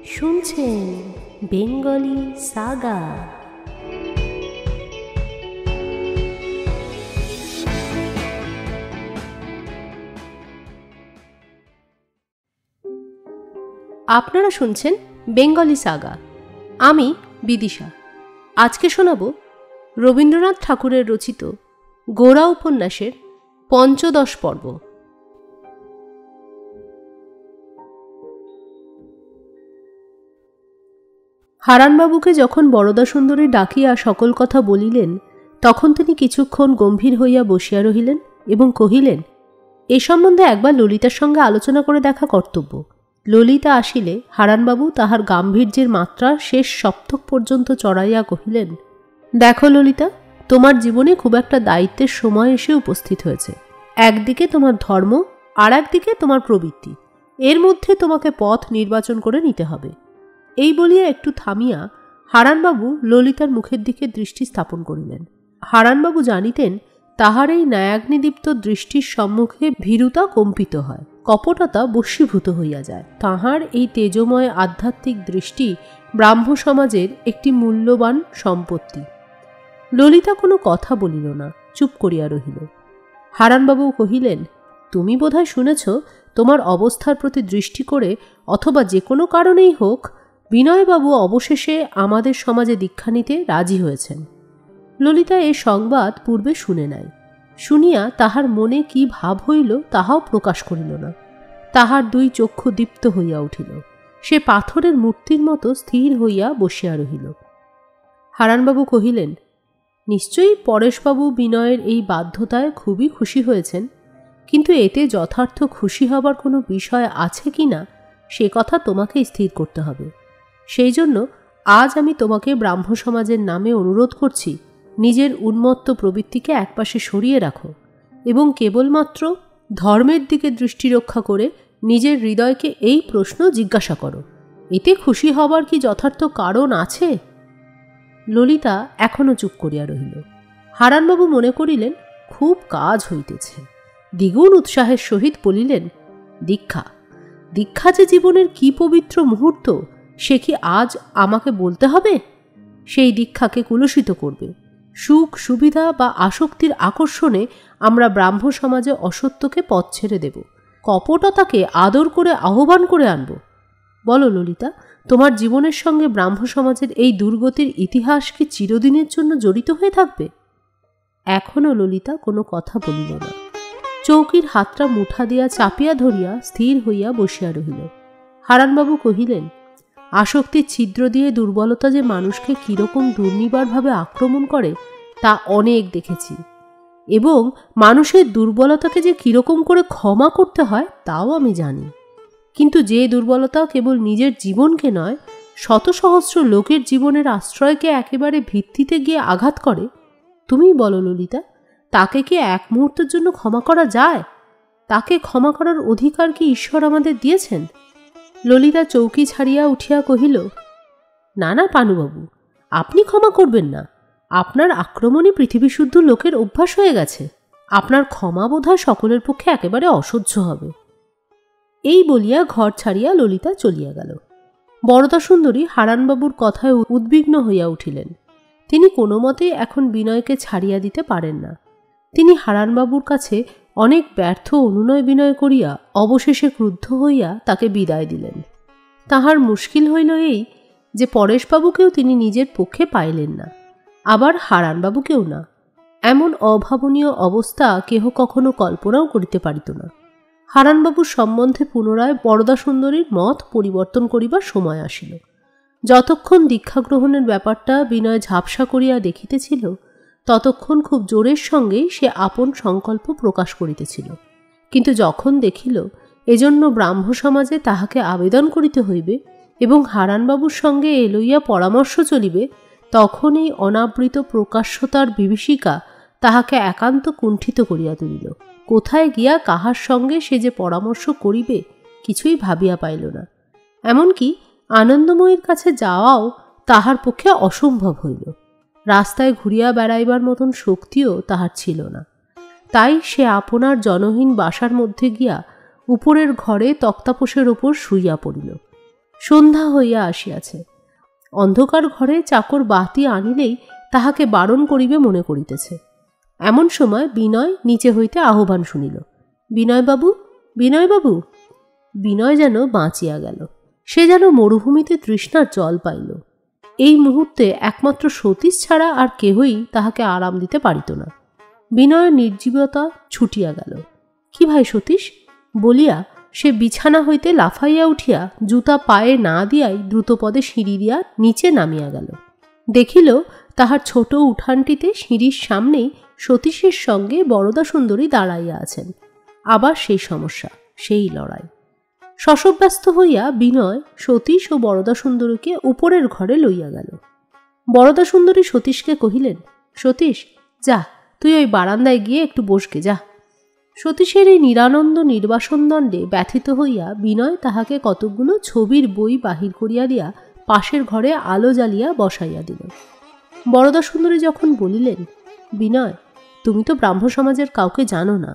শুনছেন Bengali Saga. আপনারা শুনছেন বেঙ্গলি সাগা। আমি বিদিশা। আজকে শোনাব রবীন্দ্রনাথ ঠাকুরের রচিত গোরা উপন্যাসের ৫ম পর্ব। হারানবাবুকে যখন বরদা সুন্দরী ডাকিয়া সকল কথা বলিলেন, তখন তিনি কিছুক্ষণ গম্ভীর হইয়া বসিয়া রহিলেন এবং কহিলেন, এ সম্বন্ধে একবার ললিতার সঙ্গে আলোচনা করে দেখা কর্তব্য। ললিতা আসিলে হারানবাবু তাহার গাম্ভীর্যের মাত্রা শেষ সপ্তক পর্যন্ত চড়াইয়া কহিলেন, দেখো ললিতা, তোমার জীবনে খুব একটা দায়িত্বের সময় এসে উপস্থিত হয়েছে। একদিকে তোমার ধর্ম, আর একদিকে তোমার প্রবৃত্তি, এর মধ্যে তোমাকে পথ নির্বাচন করে নিতে হবে। এই বলিয়া একটু থামিয়া হারানবাবু ললিতার মুখের দিকে দৃষ্টি স্থাপন করিলেন। হারানবাবু জানিতেন তাহার এই ন্যায়াগ্নিদীপ্ত দৃষ্টির সম্মুখে ভীরুতা কম্পিত হয়, কপটতা বশীভূত হইয়া যায়। তাহার এই তেজময় আধ্যাত্মিক দৃষ্টি ব্রাহ্ম সমাজের একটি মূল্যবান সম্পত্তি। ললিতা কোনো কথা বলিল না, চুপ করিয়া রহিল। হারানবাবু কহিলেন, তুমি বোধহয় শুনেছ, তোমার অবস্থার প্রতি দৃষ্টি করে অথবা যে কোনো কারণেই হোক, বিনয়বাবু অবশেষে আমাদের সমাজে দীক্ষা নিতে রাজি হয়েছেন। ললিতা এ সংবাদ পূর্বে শুনে নাই। শুনিয়া তাহার মনে কি ভাব হইল তাহাও প্রকাশ করিল না। তাহার দুই চক্ষু দীপ্ত হইয়া উঠিল। সে পাথরের মূর্তির মতো স্থির হইয়া বসিয়া রহিল। হারানবাবু কহিলেন, নিশ্চয়ই পরেশবাবু বিনয়ের এই বাধ্যতায় খুবই খুশি হয়েছেন, কিন্তু এতে যথার্থ খুশি হবার কোনো বিষয় আছে কি না সে কথা তোমাকে স্থির করতে হবে। সেই জন্য আজ আমি তোমাকে ব্রাহ্ম সমাজের নামে অনুরোধ করছি, নিজের উন্মত্ত প্রবৃত্তিকে একপাশে সরিয়ে রাখো এবং কেবলমাত্র ধর্মের দিকে দৃষ্টি রক্ষা করে নিজের হৃদয়কে এই প্রশ্ন জিজ্ঞাসা করো, এতে খুশি হবার কি যথার্থ কারণ আছে? ললিতা এখনও চুপ করিয়া রহিল। হারানবাবু মনে করিলেন খুব কাজ হইতেছে। দ্বিগুণ উৎসাহের সহিত বলিলেন, দীক্ষা দীক্ষা যে জীবনের কি পবিত্র মুহূর্ত, সে কি আজ আমাকে বলতে হবে? সেই দীক্ষাকে কুলুষিত করবে। সুখ সুবিধা বা আসক্তির আকর্ষণে আমরা ব্রাহ্ম সমাজে অসত্যকে পথ ছেড়ে দেব, কপটতাকে আদর করে আহ্বান করে আনব। বলো ললিতা, তোমার জীবনের সঙ্গে ব্রাহ্ম সমাজের এই দুর্গতির ইতিহাস কি চিরদিনের জন্য জড়িত হয়ে থাকবে? এখনও ললিতা কোনো কথা বলিল না। চৌকির হাতটা মুঠা দিয়া চাপিয়া ধরিয়া স্থির হইয়া বসিয়া রহিল। হারানবাবু কহিলেন, আসক্তির ছিদ্র দিয়ে দুর্বলতা যে মানুষকে কিরকম দুর্নিবারভাবে আক্রমণ করে তা অনেক দেখেছি, এবং মানুষের দুর্বলতাকে যে কিরকম করে ক্ষমা করতে হয় তাও আমি জানি। কিন্তু যে দুর্বলতা কেবল নিজের জীবনকে নয়, শত সহস্র লোকের জীবনের আশ্রয়কে একেবারে ভিত্তিতে গিয়ে আঘাত করে, তুমি বলো ললিতা, তাকে কি এক মুহূর্তের জন্য ক্ষমা করা যায়? তাকে ক্ষমা করার অধিকার কি ঈশ্বর আমাদের দিয়েছেন? ললিতা চৌকি ছাড়িয়া উঠিয়া কহিল, না না পানুবাবু, আপনি ক্ষমা করবেন না। আপনার আক্রমণে পৃথিবীশুদ্ধ লোকের অভ্যাস হয়ে গেছে। আপনার ক্ষমা বোধহয় সকলের পক্ষে একেবারে অসহ্য হবে। এই বলিয়া ঘর ছাড়িয়া ললিতা চলিয়া গেল। বরদা সুন্দরী হারানবাবুর কথায় উদ্বিগ্ন হইয়া উঠিলেন। তিনি কোনো মতেই এখন বিনয়কে ছাড়িয়া দিতে পারেন না। তিনি হারানবাবুর কাছে অনেক ব্যর্থ অনুনয় বিনয় করিয়া অবশেষে ক্রুদ্ধ হইয়া তাকে বিদায় দিলেন। তাহার মুশকিল হইল এই যে পরেশবাবুকেও তিনি নিজের পক্ষে পাইলেন না, আবার হারানবাবুকেও না। এমন অভাবনীয় অবস্থা কেহ কখনো কল্পনাও করিতে পারিত না। হারানবাবুর সম্বন্ধে পুনরায় বরদা সুন্দরীর মত পরিবর্তন করিবার সময় আসিল। যতক্ষণ দীক্ষা গ্রহণের ব্যাপারটা বিনয় ঝাপসা করিয়া দেখিতেছিল, ততক্ষণ খুব জোরের সঙ্গেই সে আপন সংকল্প প্রকাশ করিতেছিল। কিন্তু যখন দেখিল এজন্য ব্রাহ্ম সমাজে তাহাকে আবেদন করিতে হইবে এবং হারানবাবুর সঙ্গে এ লইয়া পরামর্শ চলিবে, তখন এই অনাবৃত প্রকাশ্যতার বিভীষিকা তাহাকে একান্ত কুণ্ঠিত করিয়া তুলিল। কোথায় গিয়া কাহার সঙ্গে সে যে পরামর্শ করিবে কিছুই ভাবিয়া পাইল না। এমনকি আনন্দময়ীর কাছে যাওয়াও তাহার পক্ষে অসম্ভব হইল। রাস্তায় ঘুরিয়া বেড়াইবার মতন শক্তিও তাহার ছিল না। তাই সে আপনার জনহীন বাসার মধ্যে গিয়া উপরের ঘরে তক্তাপোষের ওপর শুইয়া পড়িল। সন্ধ্যা হইয়া আসিয়াছে। অন্ধকার ঘরে চাকর বাতি আনিলেই তাহাকে বারণ করিবে মনে করিতেছে। এমন সময় বিনয় নিচে হইতে আহ্বান শুনিল, বিনয়বাবু, বিনয়বাবু। বিনয় যেন বাঁচিয়া গেল। সে যেন মরুভূমিতে তৃষ্ণার জল পাইল। এই মুহূর্তে একমাত্র সতীশ ছাড়া আর কেহই তাহাকে আরাম দিতে পারিত না। বিনয়ের নির্জীবতা ছুটিয়া গেল। কি ভাই সতীশ, বলিয়া সে বিছানা হইতে লাফাইয়া উঠিয়া জুতা পায়ে না দিয়াই দ্রুতপদে সিঁড়ি দিয়া নিচে নামিয়া গেল। দেখিল তাহার ছোট উঠানটিতে সিঁড়ির সামনেই সতীশের সঙ্গে বরদাসুন্দরী দাঁড়াইয়া আছেন। আবার সেই সমস্যা, সেই লড়াই। শশব্যস্ত হইয়া বিনয় সতীশ ও বরদাসুন্দরীকে উপরের ঘরে লইয়া গেল। বরদাসুন্দরী সতীশকে কহিলেন, সতীশ, যা, তুই ওই বারান্দায় গিয়ে একটু বসগে যা। সতীশের এই নিরানন্দ নির্বাসন দণ্ডে ব্যথিত হইয়া বিনয় তাহাকে কতকগুলো ছবির বই বাহির করিয়া দিয়া পাশের ঘরে আলো জ্বালিয়া বসাইয়া দিল। বরদাসুন্দরী যখন বলিলেন, বিনয়, তুমি তো ব্রাহ্ম সমাজের কাউকে জানো না,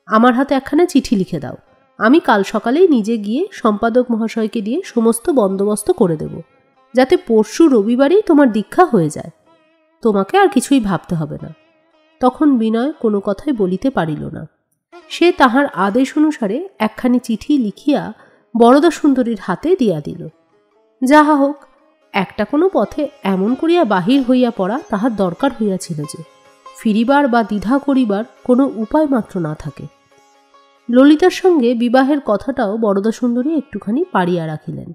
আমার হাতে একখানা চিঠি লিখে দাও, আমি কাল সকালেই নিজে গিয়ে সম্পাদক মহাশয়কে দিয়ে সমস্ত বন্দোবস্ত করে দেব, যাতে পরশু রবিবারেই তোমার দীক্ষা হয়ে যায়। তোমাকে আর কিছুই ভাবতে হবে না। তখন বিনয় কোনো কথাই বলিতে পারিল না। সে তাহার আদেশ অনুসারে একখানি চিঠি লিখিয়া বরদাসুন্দরীর হাতে দিয়া দিল। যাহা হোক, একটা কোনো পথে এমন করিয়া বাহির হইয়া পড়া তাহার দরকার হইয়াছিল যে ফিরিবার বা দ্বিধা করিবার কোনো উপায় মাত্র না থাকে। ললিতার সঙ্গে বিবাহের কথাটাও বরদাসুন্দরী একটুখানি পাড়িয়া রাখিলেন।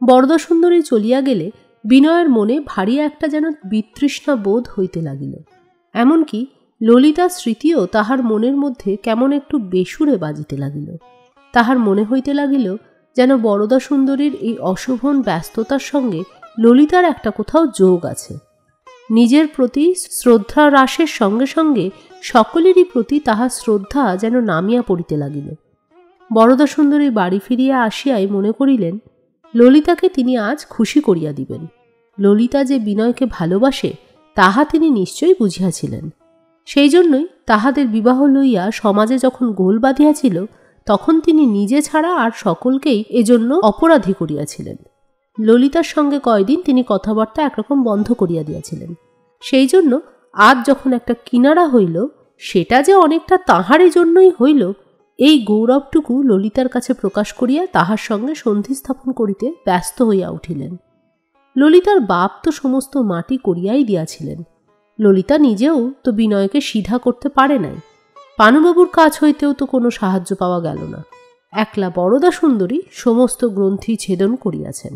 বরদাসুন্দরী চলিয়া গেলে বিনয়ের মনে ভারী একটা যেন বিতৃষ্ণা বোধ হইতে লাগিল। এমনকি ললিতার স্মৃতিও তাহার মনের মধ্যে কেমন একটু বেসুরে বাজিতে লাগিল। তাহার মনে হইতে লাগিল যেন বরদাসুন্দরীর এই অশোভন ব্যস্ততার সঙ্গে ললিতার একটা কোথাও যোগ আছে। নিজের প্রতি শ্রদ্ধা হ্রাসের সঙ্গে সঙ্গে সকলেরই প্রতি তাহার শ্রদ্ধা যেন নামিয়া পড়িতে লাগিল। বরদাসুন্দরী বাড়ি ফিরিয়া আসিয়াই মনে করিলেন ললিতাকে তিনি আজ খুশি করিয়া দিবেন। ললিতা যে বিনয়কে ভালোবাসে তাহা তিনি নিশ্চয়ই বুঝিয়াছিলেন। সেই জন্যই তাহাদের বিবাহ লইয়া সমাজে যখন গোল বাঁধিয়াছিল তখন তিনি নিজে ছাড়া আর সকলকেই এজন্য অপরাধী করিয়াছিলেন। ললিতার সঙ্গে কয়দিন তিনি কথাবার্তা একরকম বন্ধ করিয়া দিয়াছিলেন। সেই জন্য আজ যখন একটা কিনারা হইল, সেটা যে অনেকটা তাহারই জন্যই হইল, এই গৌরবটুকু ললিতার কাছে প্রকাশ করিয়া তাহার সঙ্গে সন্ধি স্থাপন করিতে ব্যস্ত হইয়া উঠিলেন। ললিতার বাপ তো সমস্ত মাটি করিয়াই দিয়াছিলেন। ললিতা নিজেও তো বিনয়কে সিধা করতে পারে নাই। পানুবাবুর কাছ হইতেও তো কোনো সাহায্য পাওয়া গেল না। একলা বরদাসুন্দরী সমস্ত গ্রন্থি ছেদন করিয়াছেন।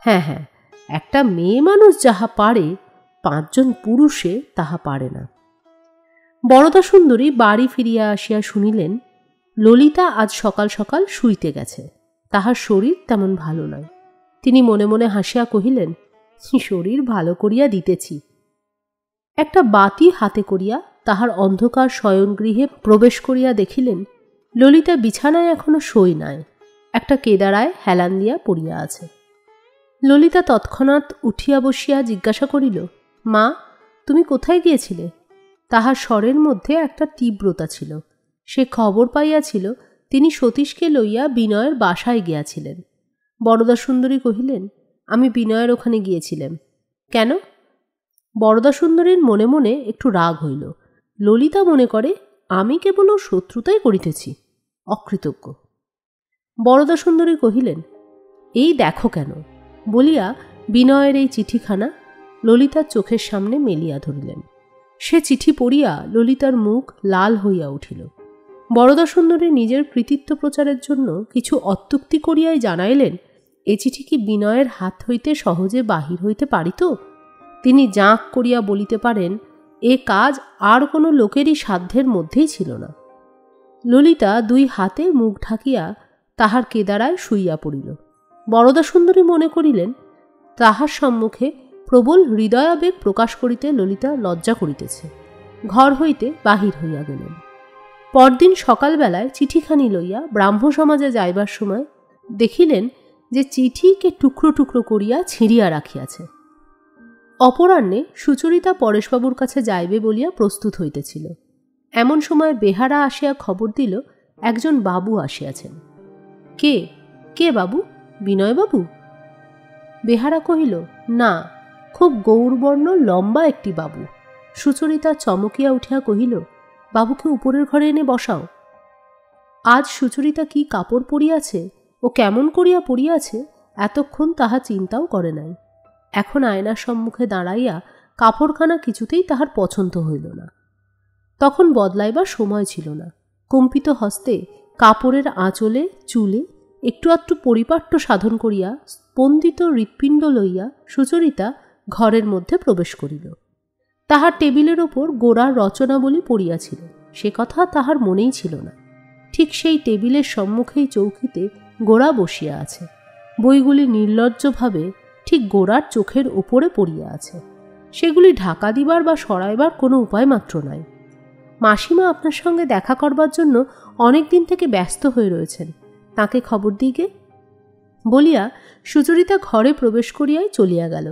হ্যাঁ হ্যাঁ, একটা মেয়ে মানুষ যাহা পারে 5 জন পুরুষে তাহা পারে না। বরদাসুন্দরী বাড়ি ফিরিয়া আসিয়া শুনিলেন ললিতা আজ সকাল সকাল শুইতে গেছে। তাহার শরীর তেমন ভালো নয়। তিনি মনে মনে হাসিয়া কহিলেন, শরীর ভালো করিয়া দিতেছি। একটা বাতি হাতে করিয়া তাহার অন্ধকার শয়নগৃহে প্রবেশ করিয়া দেখিলেন ললিতা বিছানায় এখনো শোয় নাই, একটা কেদারায় হেলান দিয়া পড়িয়া আছে। ললিতা তৎক্ষণাৎ উঠিয়া বসিয়া জিজ্ঞাসা করিল, মা, তুমি কোথায় গিয়েছিলে? তাহার স্বরের মধ্যে একটা তীব্রতা ছিল। সে খবর পাইয়াছিল তিনি সতীশকে লইয়া বিনয়ের বাসায় গিয়াছিলেন। বরদাসুন্দরী কহিলেন, আমি বিনয়ের ওখানে গিয়েছিলাম। কেন? বরদাসুন্দরীর মনে মনে একটু রাগ হইল। ললিতা মনে করে আমি কেবল ওর শত্রুতাই করিতেছি, অকৃতজ্ঞ। বরদাসুন্দরী কহিলেন, এই দেখো কেন, বলিয়া বিনয়ের এই চিঠিখানা ললিতার চোখের সামনে মেলিয়া ধরিলেন। সে চিঠি পড়িয়া ললিতার মুখ লাল হইয়া উঠিল। বরদাসুন্দরী নিজের কৃতিত্ব প্রচারের জন্য কিছু অত্যুক্তি করিয়াই জানাইলেন, এ চিঠি কি বিনয়ের হাত হইতে সহজে বাহির হইতে পারিত? তিনি জাঁক করিয়া বলিতে পারেন, এ কাজ আর কোনো লোকেরই সাধ্যের মধ্যেই ছিল না। ললিতা 2 হাতে মুখ ঢাকিয়া তাহার কেদারায় শুইয়া পড়িল। বরদাসুন্দরী মনে করিলেন তাহার সম্মুখে প্রবল হৃদয়াবেগ প্রকাশ করিতে ললিতা লজ্জা করিতেছে। ঘর হইতে বাহির হইয়া গেলেন। পরদিন সকালবেলায় চিঠিখানি লইয়া ব্রাহ্ম সমাজে যাইবার সময় দেখিলেন যে চিঠিকে টুকরো টুকরো করিয়া ছিঁড়িয়া রাখিয়াছে। অপরাহ্নে সুচরিতা পরেশবাবুর কাছে যাইবে বলিয়া প্রস্তুত হইতেছিল। এমন সময় বেহারা আসিয়া খবর দিল একজন বাবু আসিয়াছেন। কে কে বাবু? বিনয়বাবু? বেহারা কহিল, না, খুব গৌরবর্ণ লম্বা একটি বাবু। সুচরিতা চমকিয়া উঠিয়া কহিল, বাবুকে উপরের ঘরে এনে বসাও। আজ সুচরিতা কি কাপড় পরিয়াছে ও কেমন করিয়া পরিয়াছে এতক্ষণ তাহা চিন্তাও করে নাই। এখন আয়নার সম্মুখে দাঁড়াইয়া কাপড়খানা কিছুতেই তাহার পছন্দ হইল না। তখন বদলাইবার সময় ছিল না। কম্পিত হস্তে কাপড়ের আঁচলে চুলে একটু আধটু পরিপাট্য সাধন করিয়া স্পন্দিত হৃৎপিণ্ড লইয়া সুচরিতা ঘরের মধ্যে প্রবেশ করিল। তাহার টেবিলের ওপর গোরার রচনাবলী পড়িয়াছিল, সে কথা তাহার মনেই ছিল না। ঠিক সেই টেবিলের সম্মুখেই চৌকিতে গোরা বসিয়া আছে। বইগুলি নির্লজ্জভাবে ঠিক গোরার চোখের ওপরে পড়িয়া আছে। সেগুলি ঢাকা দিবার বা সরাইবার কোনো উপায় মাত্র নাই। মাসিমা আপনার সঙ্গে দেখা করবার জন্য অনেক দিন থেকে ব্যস্ত হয়ে রয়েছেন, তাকে খবর দিগে বলিয়া সুচরিতা ঘরে প্রবেশ করিয়াই চলিয়া গেল।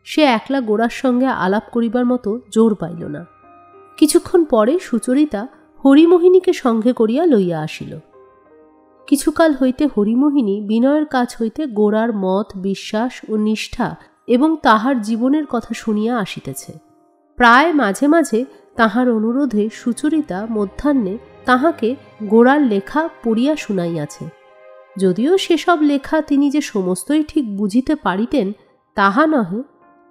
সে একলা গোরার সঙ্গে আলাপ করিবার মতো জোর পাইল না। কিছুক্ষণ পরে সুচরিতা হরিমোহিনীকে সঙ্গে করিয়া লইয়া আসিল। কিছুকাল হইতে হরিমোহিনী বিনয়ের কাছ হইতে গোরার মত, বিশ্বাস ও নিষ্ঠা এবং তাহার জীবনের কথা শুনিয়া আসিতেছে। প্রায় মাঝে মাঝে তাহার অনুরোধে সুচরিতা মধ্যাহ্নে তাহাকে গোরার লেখা পড়িয়া শুনাইয়াছে। যদিও সেসব লেখা তিনি যে সমস্তই ঠিক বুঝিতে পারিতেন তাহা নহে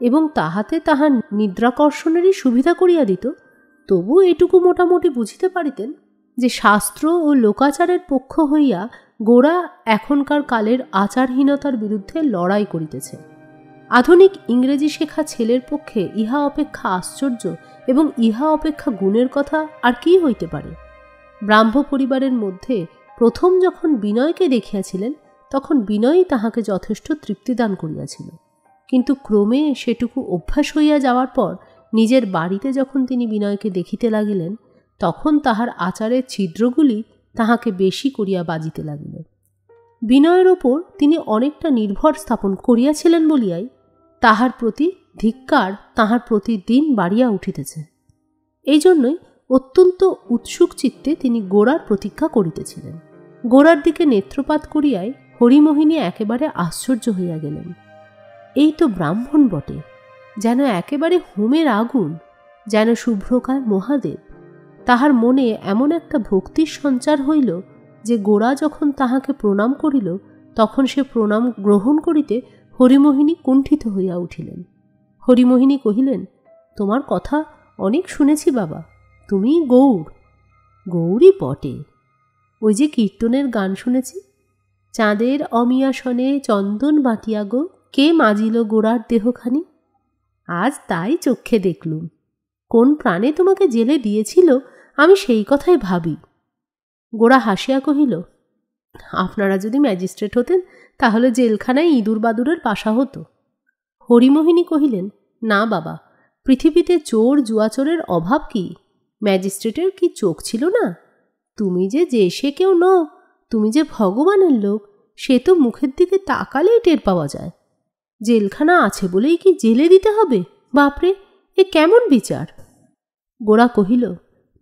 এবং তাহাতে তাহার নিদ্রাকর্ষণেরই সুবিধা করিয়া দিত, তবু এটুকু মোটামুটি বুঝিতে পারিতেন যে শাস্ত্র ও লোকাচারের পক্ষ হইয়া গোরা এখনকার কালের আচারহীনতার বিরুদ্ধে লড়াই করিতেছে। আধুনিক ইংরেজি শেখা ছেলের পক্ষে ইহা অপেক্ষা আশ্চর্য এবং ইহা অপেক্ষা গুণের কথা আর কি হইতে পারে? ব্রাহ্ম পরিবারের মধ্যে প্রথম যখন বিনয়কে দেখিয়াছিলেন তখন বিনয়ই তাহাকে যথেষ্ট তৃপ্তিদান করিয়াছিল, কিন্তু ক্রমে সেটুকু অভ্যাস হইয়া যাওয়ার পর নিজের বাড়িতে যখন তিনি বিনয়কে দেখিতে লাগিলেন তখন তাহার আচারের ছিদ্রগুলি তাহাকে বেশি করিয়া বাজিতে লাগিল। বিনয়ের ওপর তিনি অনেকটা নির্ভর স্থাপন করিয়াছিলেন বলিয়াই তাহার প্রতি ধিক্কার তাহার প্রতিদিন বাড়িয়া উঠিতেছে। এই জন্যই অত্যন্ত উৎসুক চিত্তে তিনি গোরার প্রতীক্ষা করিতেছিলেন। গোরার দিকে নেত্রপাত করিয়াই হরিমোহিনী একেবারে আশ্চর্য হইয়া গেলেন। এই তো ব্রাহ্মণ বটে, যেন একেবারে হোমের আগুন, যেন শুভ্রকায় মহাদেব। তাহার মনে এমন একটা ভক্তির সঞ্চার হইল যে গোরা যখন তাহাকে প্রণাম করিল তখন সে প্রণাম গ্রহণ করিতে হরিমোহিনী কুণ্ঠিত হইয়া উঠিলেন। হরিমোহিনী কহিলেন, তোমার কথা অনেক শুনেছি বাবা, তুমি গৌর। গৌরী বটে, ওই যে কীর্তনের গান শুনেছি, চাঁদের অমিয়াসনে চন্দন বাটিয়া গো, কে মাজিল গোরার দেহখানি। আজ তাই চক্ষে দেখলুম। কোন প্রাণে তোমাকে জেলে দিয়েছিল আমি সেই কথাই ভাবি। গোরা হাসিয়া কহিল, আপনারা যদি ম্যাজিস্ট্রেট হতেন তাহলে জেলখানায় ইঁদুর বাদুরের বাসা হতো। হরিমোহিনী কহিলেন, না বাবা, পৃথিবীতে চোর জুয়াচোরের অভাব কি? ম্যাজিস্ট্রেটের কি চোখ ছিল না? তুমি যে সে কেউ নও, তুমি যে ভগবানের লোক সে তো মুখের দিকে তাকালেই টের পাওয়া যায়। জেলখানা আছে বলেই কি জেলে দিতে হবে? বাপরে, এ কেমন বিচার? গোরা কহিল,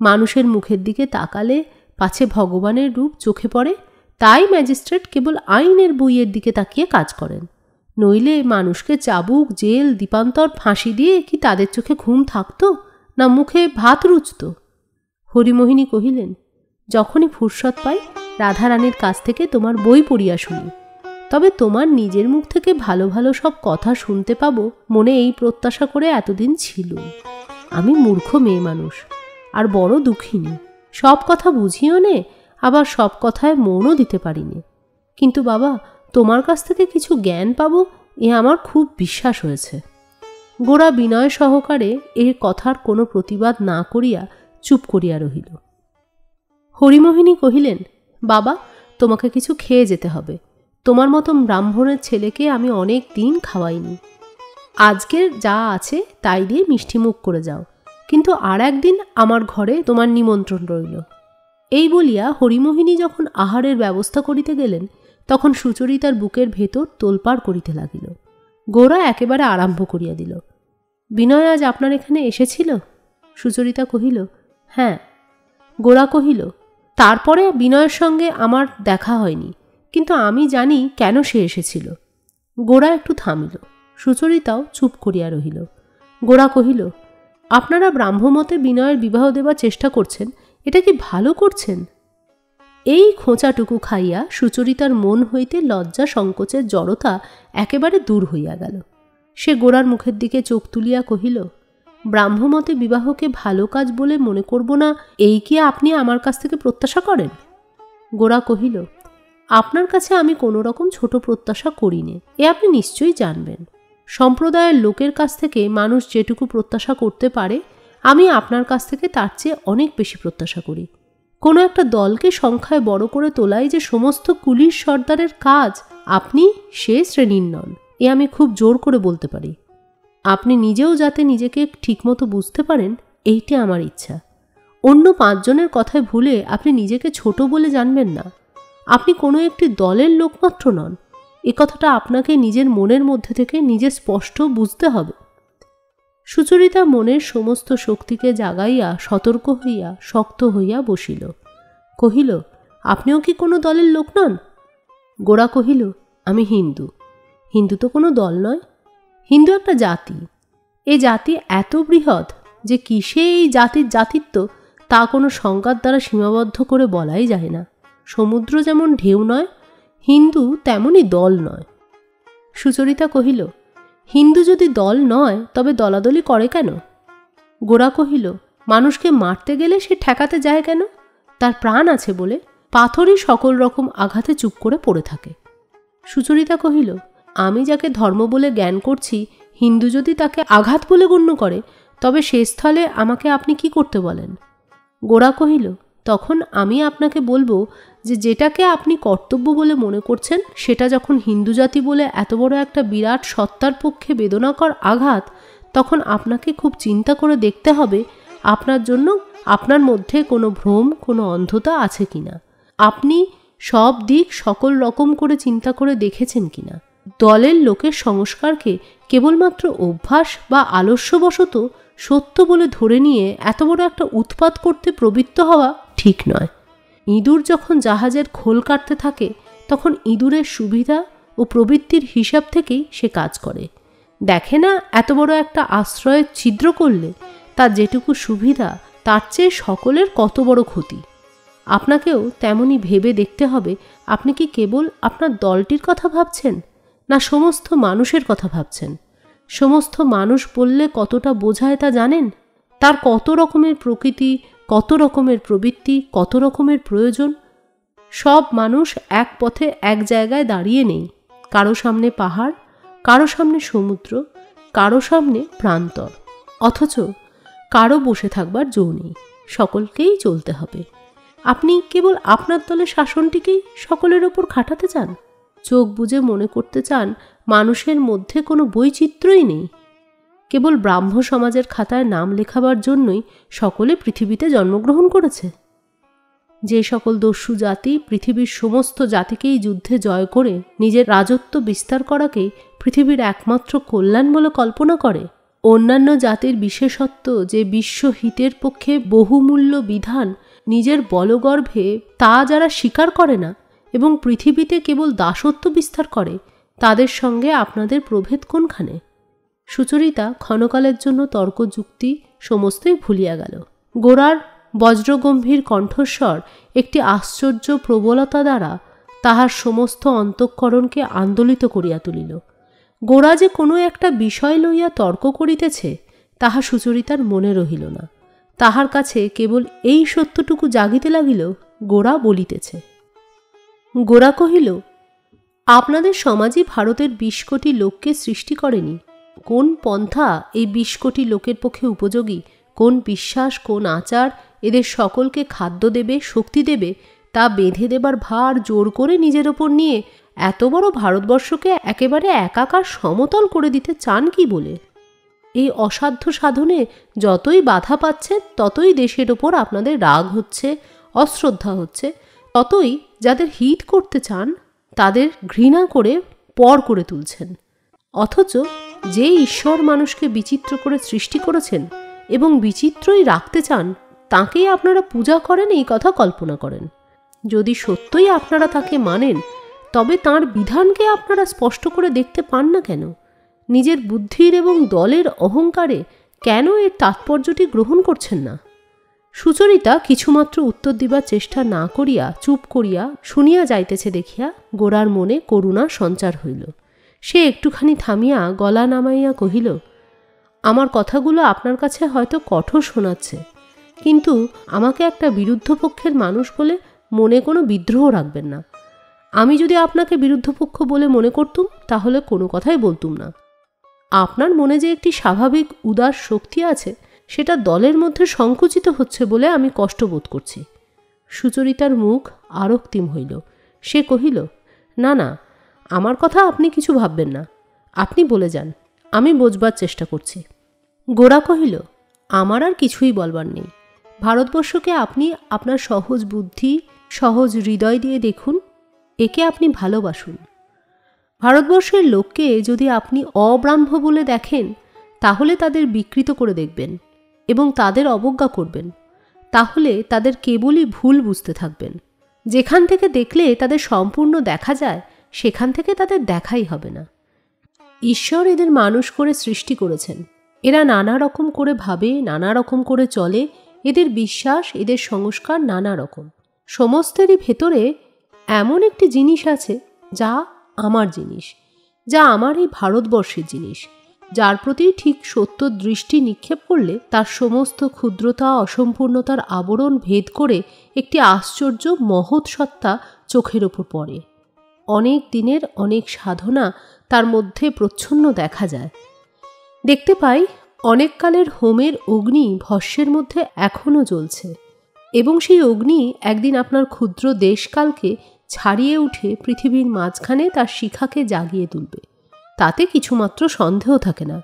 মানুষের মুখের দিকে তাকালে পাছে ভগবানের রূপ চোখে পড়ে, তাই ম্যাজিস্ট্রেট কেবল আইনের বইয়ের দিকে তাকিয়ে কাজ করেন। নইলে মানুষকে চাবুক, জেল, দ্বীপান্তর, ফাঁসি দিয়ে কি তাদের চোখে ঘুম থাকত, না মুখে ভাত রুচত? হরিমোহিনী কহিলেন, যখনই ফুরসত পাই রাধারানীর কাছ থেকে তোমার বই পড়িয়া শুনি, তবে তোমার নিজের মুখ থেকে ভালো ভালো সব কথা শুনতে পাবো মনে এই প্রত্যাশা করে এতদিন ছিল। আমি মূর্খ মেয়ে মানুষ আর বড় দুঃখিনী, সব কথা বুঝিও নে, আবার সব কথায় মনও দিতে পারিনি। কিন্তু বাবা, তোমার কাছ থেকে কিছু জ্ঞান পাবো এ আমার খুব বিশ্বাস হয়েছে। গোরা বিনয় সহকারে এ কথার কোনো প্রতিবাদ না করিয়া চুপ করিয়া রহিল। হরিমোহিনী কহিলেন, বাবা, তোমাকে কিছু খেয়ে যেতে হবে। তোমার মতো ব্রাহ্মণের ছেলেকে আমি অনেক দিন খাওয়াইনি। আজকের যা আছে তাই দিয়ে মিষ্টিমুখ করে যাও, কিন্তু আর একদিন আমার ঘরে তোমার নিমন্ত্রণ রইল। এই বলিয়া হরিমোহিনী যখন আহারের ব্যবস্থা করিতে গেলেন তখন সুচরিতার বুকের ভেতর তোলপাড় করিতে লাগিল। গোরা একেবারে আরম্ভ করিয়া দিল, বিনয় আজ আপনার এখানে এসেছিল? সুচরিতা কহিল, হ্যাঁ। গোরা কহিল, তারপরে বিনয়ের সঙ্গে আমার দেখা হয়নি, কিন্তু আমি জানি কেন সে এসেছিল। গোরা একটু থামিল, সুচরিতাও চুপ করিয়া রহিল। গোরা কহিল, আপনারা ব্রাহ্মমতে বিনয়ের বিবাহ দেবার চেষ্টা করছেন, এটা কি ভালো করছেন? এই খোঁচাটুকু খাইয়া সুচরিতার মন হইতে লজ্জা সংকোচের জড়তা একেবারে দূর হইয়া গেল। সে গোরার মুখের দিকে চোখ তুলিয়া কহিল, ব্রাহ্মমতে বিবাহকে ভালো কাজ বলে মনে করব না, এই কি আপনি আমার কাছ থেকে প্রত্যাশা করেন? গোরা কহিল, আপনার কাছে আমি কোনো রকম ছোট প্রত্যাশা করি নে, এ আপনি নিশ্চয়ই জানবেন। সম্প্রদায়ের লোকের কাছ থেকে মানুষ যেটুকু প্রত্যাশা করতে পারে, আমি আপনার কাছ থেকে তার চেয়ে অনেক বেশি প্রত্যাশা করি। কোনো একটা দলকে সংখ্যায় বড় করে তোলাই যে সমস্ত কুলির সর্দারের কাজ, আপনি সে শ্রেণীর নন, এ আমি খুব জোর করে বলতে পারি। আপনি নিজেও যাতে নিজেকে ঠিকমতো বুঝতে পারেন, এইটা আমার ইচ্ছা। অন্য 5 জনের কথায় ভুলে আপনি নিজেকে ছোট বলে জানবেন না। আপনি কোনো একটি দলের লোকমাত্র নন, এ কথাটা আপনাকে নিজের মনের মধ্যে থেকে নিজে স্পষ্ট বুঝতে হবে। সুচরিতা মনের সমস্ত শক্তিকে জাগাইয়া সতর্ক হইয়া শক্ত হইয়া বসিল। কহিল, আপনিও কি কোনো দলের লোক নন? গোরা কহিল, আমি হিন্দু। হিন্দু তো কোনো দল নয়, হিন্দু একটা জাতি। এ জাতি এত বৃহৎ যে কিসে এই জাতির জাতিত্ব তা কোনো সংজ্ঞার দ্বারা সীমাবদ্ধ করে বলাই যায় না। সমুদ্র যেমন ঢেউ নয়, হিন্দু তেমনই দল নয়। সুচরিতা কহিল, হিন্দু যদি দল নয় তবে দলাদলি করে কেন? গোরা কহিল, মানুষকে মারতে গেলে সে ঠেকাতে যায় কেন? তার প্রাণ আছে বলে। পাথরই সকল রকম আঘাতে চুপ করে পড়ে থাকে। সুচরিতা কহিল, আমি যাকে ধর্ম বলে জ্ঞান করছি, হিন্দু যদি তাকে আঘাত বলে গণ্য করে, তবে সে স্থলে আমাকে আপনি কি করতে বলেন? গোরা কহিল, তখন আমি আপনাকে বলবো যে যেটাকে আপনি কর্তব্য বলে মনে করছেন, সেটা যখন হিন্দু জাতি বলে এত বড় একটা বিরাট সত্তার পক্ষে বেদনাকর আঘাত, তখন আপনাকে খুব চিন্তা করে দেখতে হবে আপনার জন্য আপনার মধ্যে কোনো ভ্রম, কোনো অন্ধতা আছে কিনা। আপনি সব দিক সকল রকম করে চিন্তা করে দেখেছেন কিনা। দলের লোকের সংস্কারকে কেবলমাত্র অভ্যাস বা আলস্যবশত সত্য বলে ধরে নিয়ে এত বড় একটা উৎপাত করতে প্রবৃত্ত হওয়া ঠিক নয়। ইঁদুর যখন জাহাজের খোল কাটতে থাকে, তখন ইঁদুরের সুবিধা ও প্রবৃত্তির হিসাব থেকেই সে কাজ করে। দেখে না এত বড় একটা আশ্রয়ের ছিদ্র করলে তার যেটুকু সুবিধা, তার চেয়ে সকলের কত বড় ক্ষতি। আপনাকেও তেমনি ভেবে দেখতে হবে, আপনি কি কেবল আপনার দলটির কথা ভাবছেন, না সমস্ত মানুষের কথা ভাবছেন? সমস্ত মানুষ বললে কতটা বোঝায় তা জানেন? তার কত রকমের প্রকৃতি, কত রকমের প্রবৃত্তি, কত রকমের প্রয়োজন। সব মানুষ এক পথে এক জায়গায় দাঁড়িয়ে নেই। কারো সামনে পাহাড়, কারো সামনে সমুদ্র, কারো সামনে প্রান্তর। অথচ কারো বসে থাকবার জো নেই, সকলকেই চলতে হবে। আপনি কেবল আপনার দলের শাসনটিকেই সকলের ওপর খাটাতে চান, চোখ বুজে মনে করতে চান মানুষের মধ্যে কোনো বৈচিত্র্যই নেই। কেবল ব্রাহ্ম সমাজের খাতায় নাম লেখাবার জন্যই সকলে পৃথিবীতে জন্মগ্রহণ করেছে। যে সকল দস্যু জাতি পৃথিবীর সমস্ত জাতিকেই যুদ্ধে জয় করে নিজের রাজত্ব বিস্তার করাকেই পৃথিবীর একমাত্র কল্যাণ বলে কল্পনা করে, অন্যান্য জাতির বিশেষত্ব যে বিশ্বহিতের পক্ষে বহুমূল্য বিধান নিজের বলগর্ভে, তা যারা স্বীকার করে না এবং পৃথিবীতে কেবল দাসত্ব বিস্তার করে, তাদের সঙ্গে আপনাদের প্রভেদ কোনখানে? সুচরিতা ক্ষণকালের জন্য তর্কযুক্তি সমস্তই ভুলিয়া গেল। গোরার বজ্রগম্ভীর কণ্ঠস্বর একটি আশ্চর্য প্রবলতা দ্বারা তাহার সমস্ত অন্তঃকরণকে আন্দোলিত করিয়া তুলিল। গোরা যে কোনো একটা বিষয় লইয়া তর্ক করিতেছে, তাহা সুচরিতার মনে রহিল না। তাহার কাছে কেবল এই সত্যটুকু জাগিতে লাগিল, গোরা বলিতেছে। গোরা কহিল, আপনাদের সমাজই ভারতের 20 কোটি লোককে সৃষ্টি করেনি। কোন পন্থা এই 20 কোটি লোকের পক্ষে উপযোগী, কোন বিশ্বাস, কোন আচার এদের সকলকে খাদ্য দেবে, শক্তি দেবে, তা বেঁধে দেবার ভার জোর করে নিজের ওপর নিয়ে এত বড় ভারতবর্ষকে একেবারে একাকার সমতল করে দিতে চান কি বলে? এই অসাধ্য সাধনে যতই বাধা পাচ্ছেন, ততই দেশের ওপর আপনাদের রাগ হচ্ছে, অশ্রদ্ধা হচ্ছে, ততই যাদের হিত করতে চান তাদের ঘৃণা করে পর করে তুলছেন। অথচ যে ঈশ্বর মানুষকে বিচিত্র করে সৃষ্টি করেছেন এবং বিচিত্রই রাখতে চান, তাকেই আপনারা পূজা করেন, এই কথা কল্পনা করেন। যদি সত্যই আপনারা তাকে মানেন, তবে তাঁর বিধানকে আপনারা স্পষ্ট করে দেখতে পান না কেন? নিজের বুদ্ধির এবং দলের অহংকারে কেন এর তাৎপর্যটি গ্রহণ করছেন না? সুচরিতা কিছুমাত্র উত্তর দিবার চেষ্টা না করিয়া চুপ করিয়া শুনিয়া যাইতেছে দেখিয়া গোরার মনে করুণা সঞ্চার হইল। সে একটুখানি থামিয়া গলা নামাইয়া কহিল, আমার কথাগুলো আপনার কাছে হয়তো কঠোর শোনাচ্ছে, কিন্তু আমাকে একটা বিরুদ্ধ পক্ষের মানুষ বলে মনে কোনো বিদ্রোহ রাখবেন না। আমি যদি আপনাকে বিরুদ্ধ পক্ষ বলে মনে করতুম তাহলে কোনো কথাই বলতুম না। আপনার মনে যে একটি স্বাভাবিক উদার শক্তি আছে সেটা দলের মধ্যে সংকুচিত হচ্ছে বলে আমি কষ্ট বোধ করছি। সুচরিতার মুখ আরক্তিম হইল। সে কহিল, না না, আমার কথা আপনি কিছু ভাববেন না, আপনি বলে যান, আমি বোঝবার চেষ্টা করছি। গোরা কহিল, আমার আর কিছুই বলবার নেই। ভারতবর্ষকে আপনি আপনার সহজ বুদ্ধি সহজ হৃদয় দিয়ে দেখুন, একে আপনি ভালোবাসুন। ভারতবর্ষের লোককে যদি আপনি অব্রাহ্ম বলে দেখেন তাহলে তাদের বিকৃত করে দেখবেন এবং তাদের অবজ্ঞা করবেন, তাহলে তাদের কেবলই ভুল বুঝতে থাকবেন। যেখান থেকে দেখলে তাদের সম্পূর্ণ দেখা যায় সেখান থেকে তাদের দেখাই হবে না। ঈশ্বর এদের মানুষ করে সৃষ্টি করেছেন, এরা নানা রকম করে ভাবে, নানা রকম করে চলে, এদের বিশ্বাস এদের সংস্কার নানা রকম। সমস্তেরই ভেতরে এমন একটি জিনিস আছে যা আমার জিনিস, যা আমার এই ভারতবর্ষের জিনিস, যার প্রতি ঠিক সত্য দৃষ্টি নিক্ষেপ করলে তার সমস্ত ক্ষুদ্রতা অসম্পূর্ণতার আবরণ ভেদ করে একটি আশ্চর্য মহৎ সত্তা চোখের ওপর পড়ে। অনেক দিনের অনেক সাধনা তার মধ্যে প্রচ্ছন্ন দেখা যায়। দেখতে পাই অনেক কালের হোমের অগ্নি ভস্যের মধ্যে এখনও জ্বলছে, এবং সেই অগ্নি একদিন আপনার ক্ষুদ্র দেশকালকে ছাড়িয়ে উঠে পৃথিবীর মাঝখানে তার শিখাকে জাগিয়ে তুলবে, তাতে কিছুমাত্র সন্দেহ থাকে না।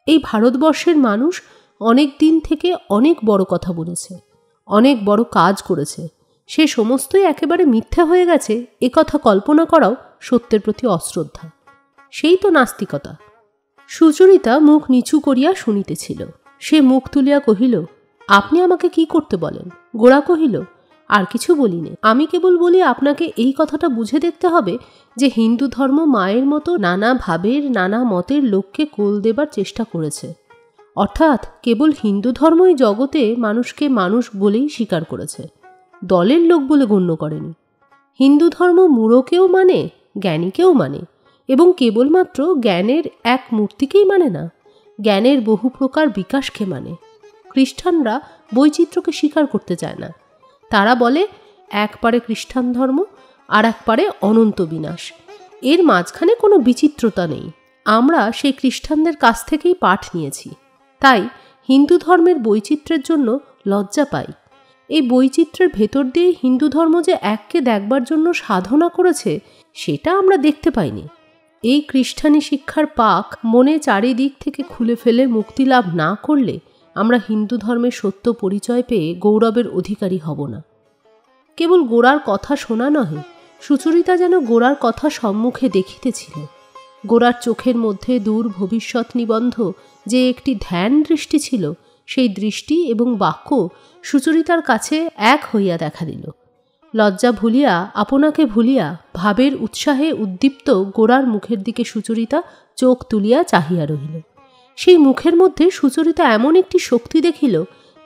এই ভারতবর্ষের মানুষ অনেক দিন থেকে অনেক বড় কথা বলেছে, অনেক বড় কাজ করেছে, সে সমস্তই একেবারে মিথ্যা হয়ে গেছে এ কথা কল্পনা করাও সত্যের প্রতি অশ্রদ্ধা, সেই তো নাস্তিকতা। সুচরিতা মুখ নিচু করিয়া শুনিতেছিল। সে মুখ তুলিয়া কহিল, আপনি আমাকে কি করতে বলেন? গোরা কহিল, আর কিছু বলিনি, আমি কেবল বলি আপনাকে এই কথাটা বুঝে দেখতে হবে যে হিন্দু ধর্ম মায়ের মতো নানা ভাবের নানা মতের লোককে কোল দেবার চেষ্টা করেছে, অর্থাৎ কেবল হিন্দু ধর্মই জগতে মানুষকে মানুষ বলেই স্বীকার করেছে, দলের লোক বলে গণ্য করেনি। হিন্দু ধর্ম মূঢ়কেও মানে, জ্ঞানীকেও মানে, এবং কেবলমাত্র জ্ঞানের এক মূর্তিকেই মানে না, জ্ঞানের বহু প্রকার বিকাশকে মানে। খ্রিস্টানরা বৈচিত্র্যকে স্বীকার করতে চায় না, তারা বলে এক পারে খ্রিস্টান ধর্ম আর এক পারে অনন্ত বিনাশ, এর মাঝখানে কোনো বিচিত্রতা নেই। আমরা সেই খ্রিস্টানদের কাছ থেকেই পাঠ নিয়েছি, তাই হিন্দু ধর্মের বৈচিত্র্যের জন্য লজ্জা পাই। এই বৈচিত্র্যের ভেতর দিয়ে হিন্দু ধর্ম যে এককে দেখবার জন্য সাধনা করেছে সেটা আমরা দেখতে পাইনি। এই খ্রিস্টানি শিক্ষার পাক মনে চারিদিক থেকে খুলে ফেলে মুক্তি লাভ না করলে আমরা হিন্দু ধর্মের সত্য পরিচয় পেয়ে গৌরবের অধিকারী হব না। কেবল গোরার কথা শোনা নহে, সুচরিতা যেন গোরার কথা সম্মুখে দেখিতেছিল। গোরার চোখের মধ্যে দূর ভবিষ্যৎ নিবন্ধ যে একটি ধ্যান দৃষ্টি ছিল, সেই দৃষ্টি এবং বাক্য সুচরিতার কাছে এক হইয়া দেখা দিল। লজ্জা ভুলিয়া আপনাকে ভুলিয়া ভাবের উৎসাহে উদ্দীপ্ত গোরার মুখের দিকে সুচরিতা চোখ তুলিয়া চাহিয়া রহিল। সেই মুখের মধ্যে সুচরিতা এমন একটি শক্তি দেখিল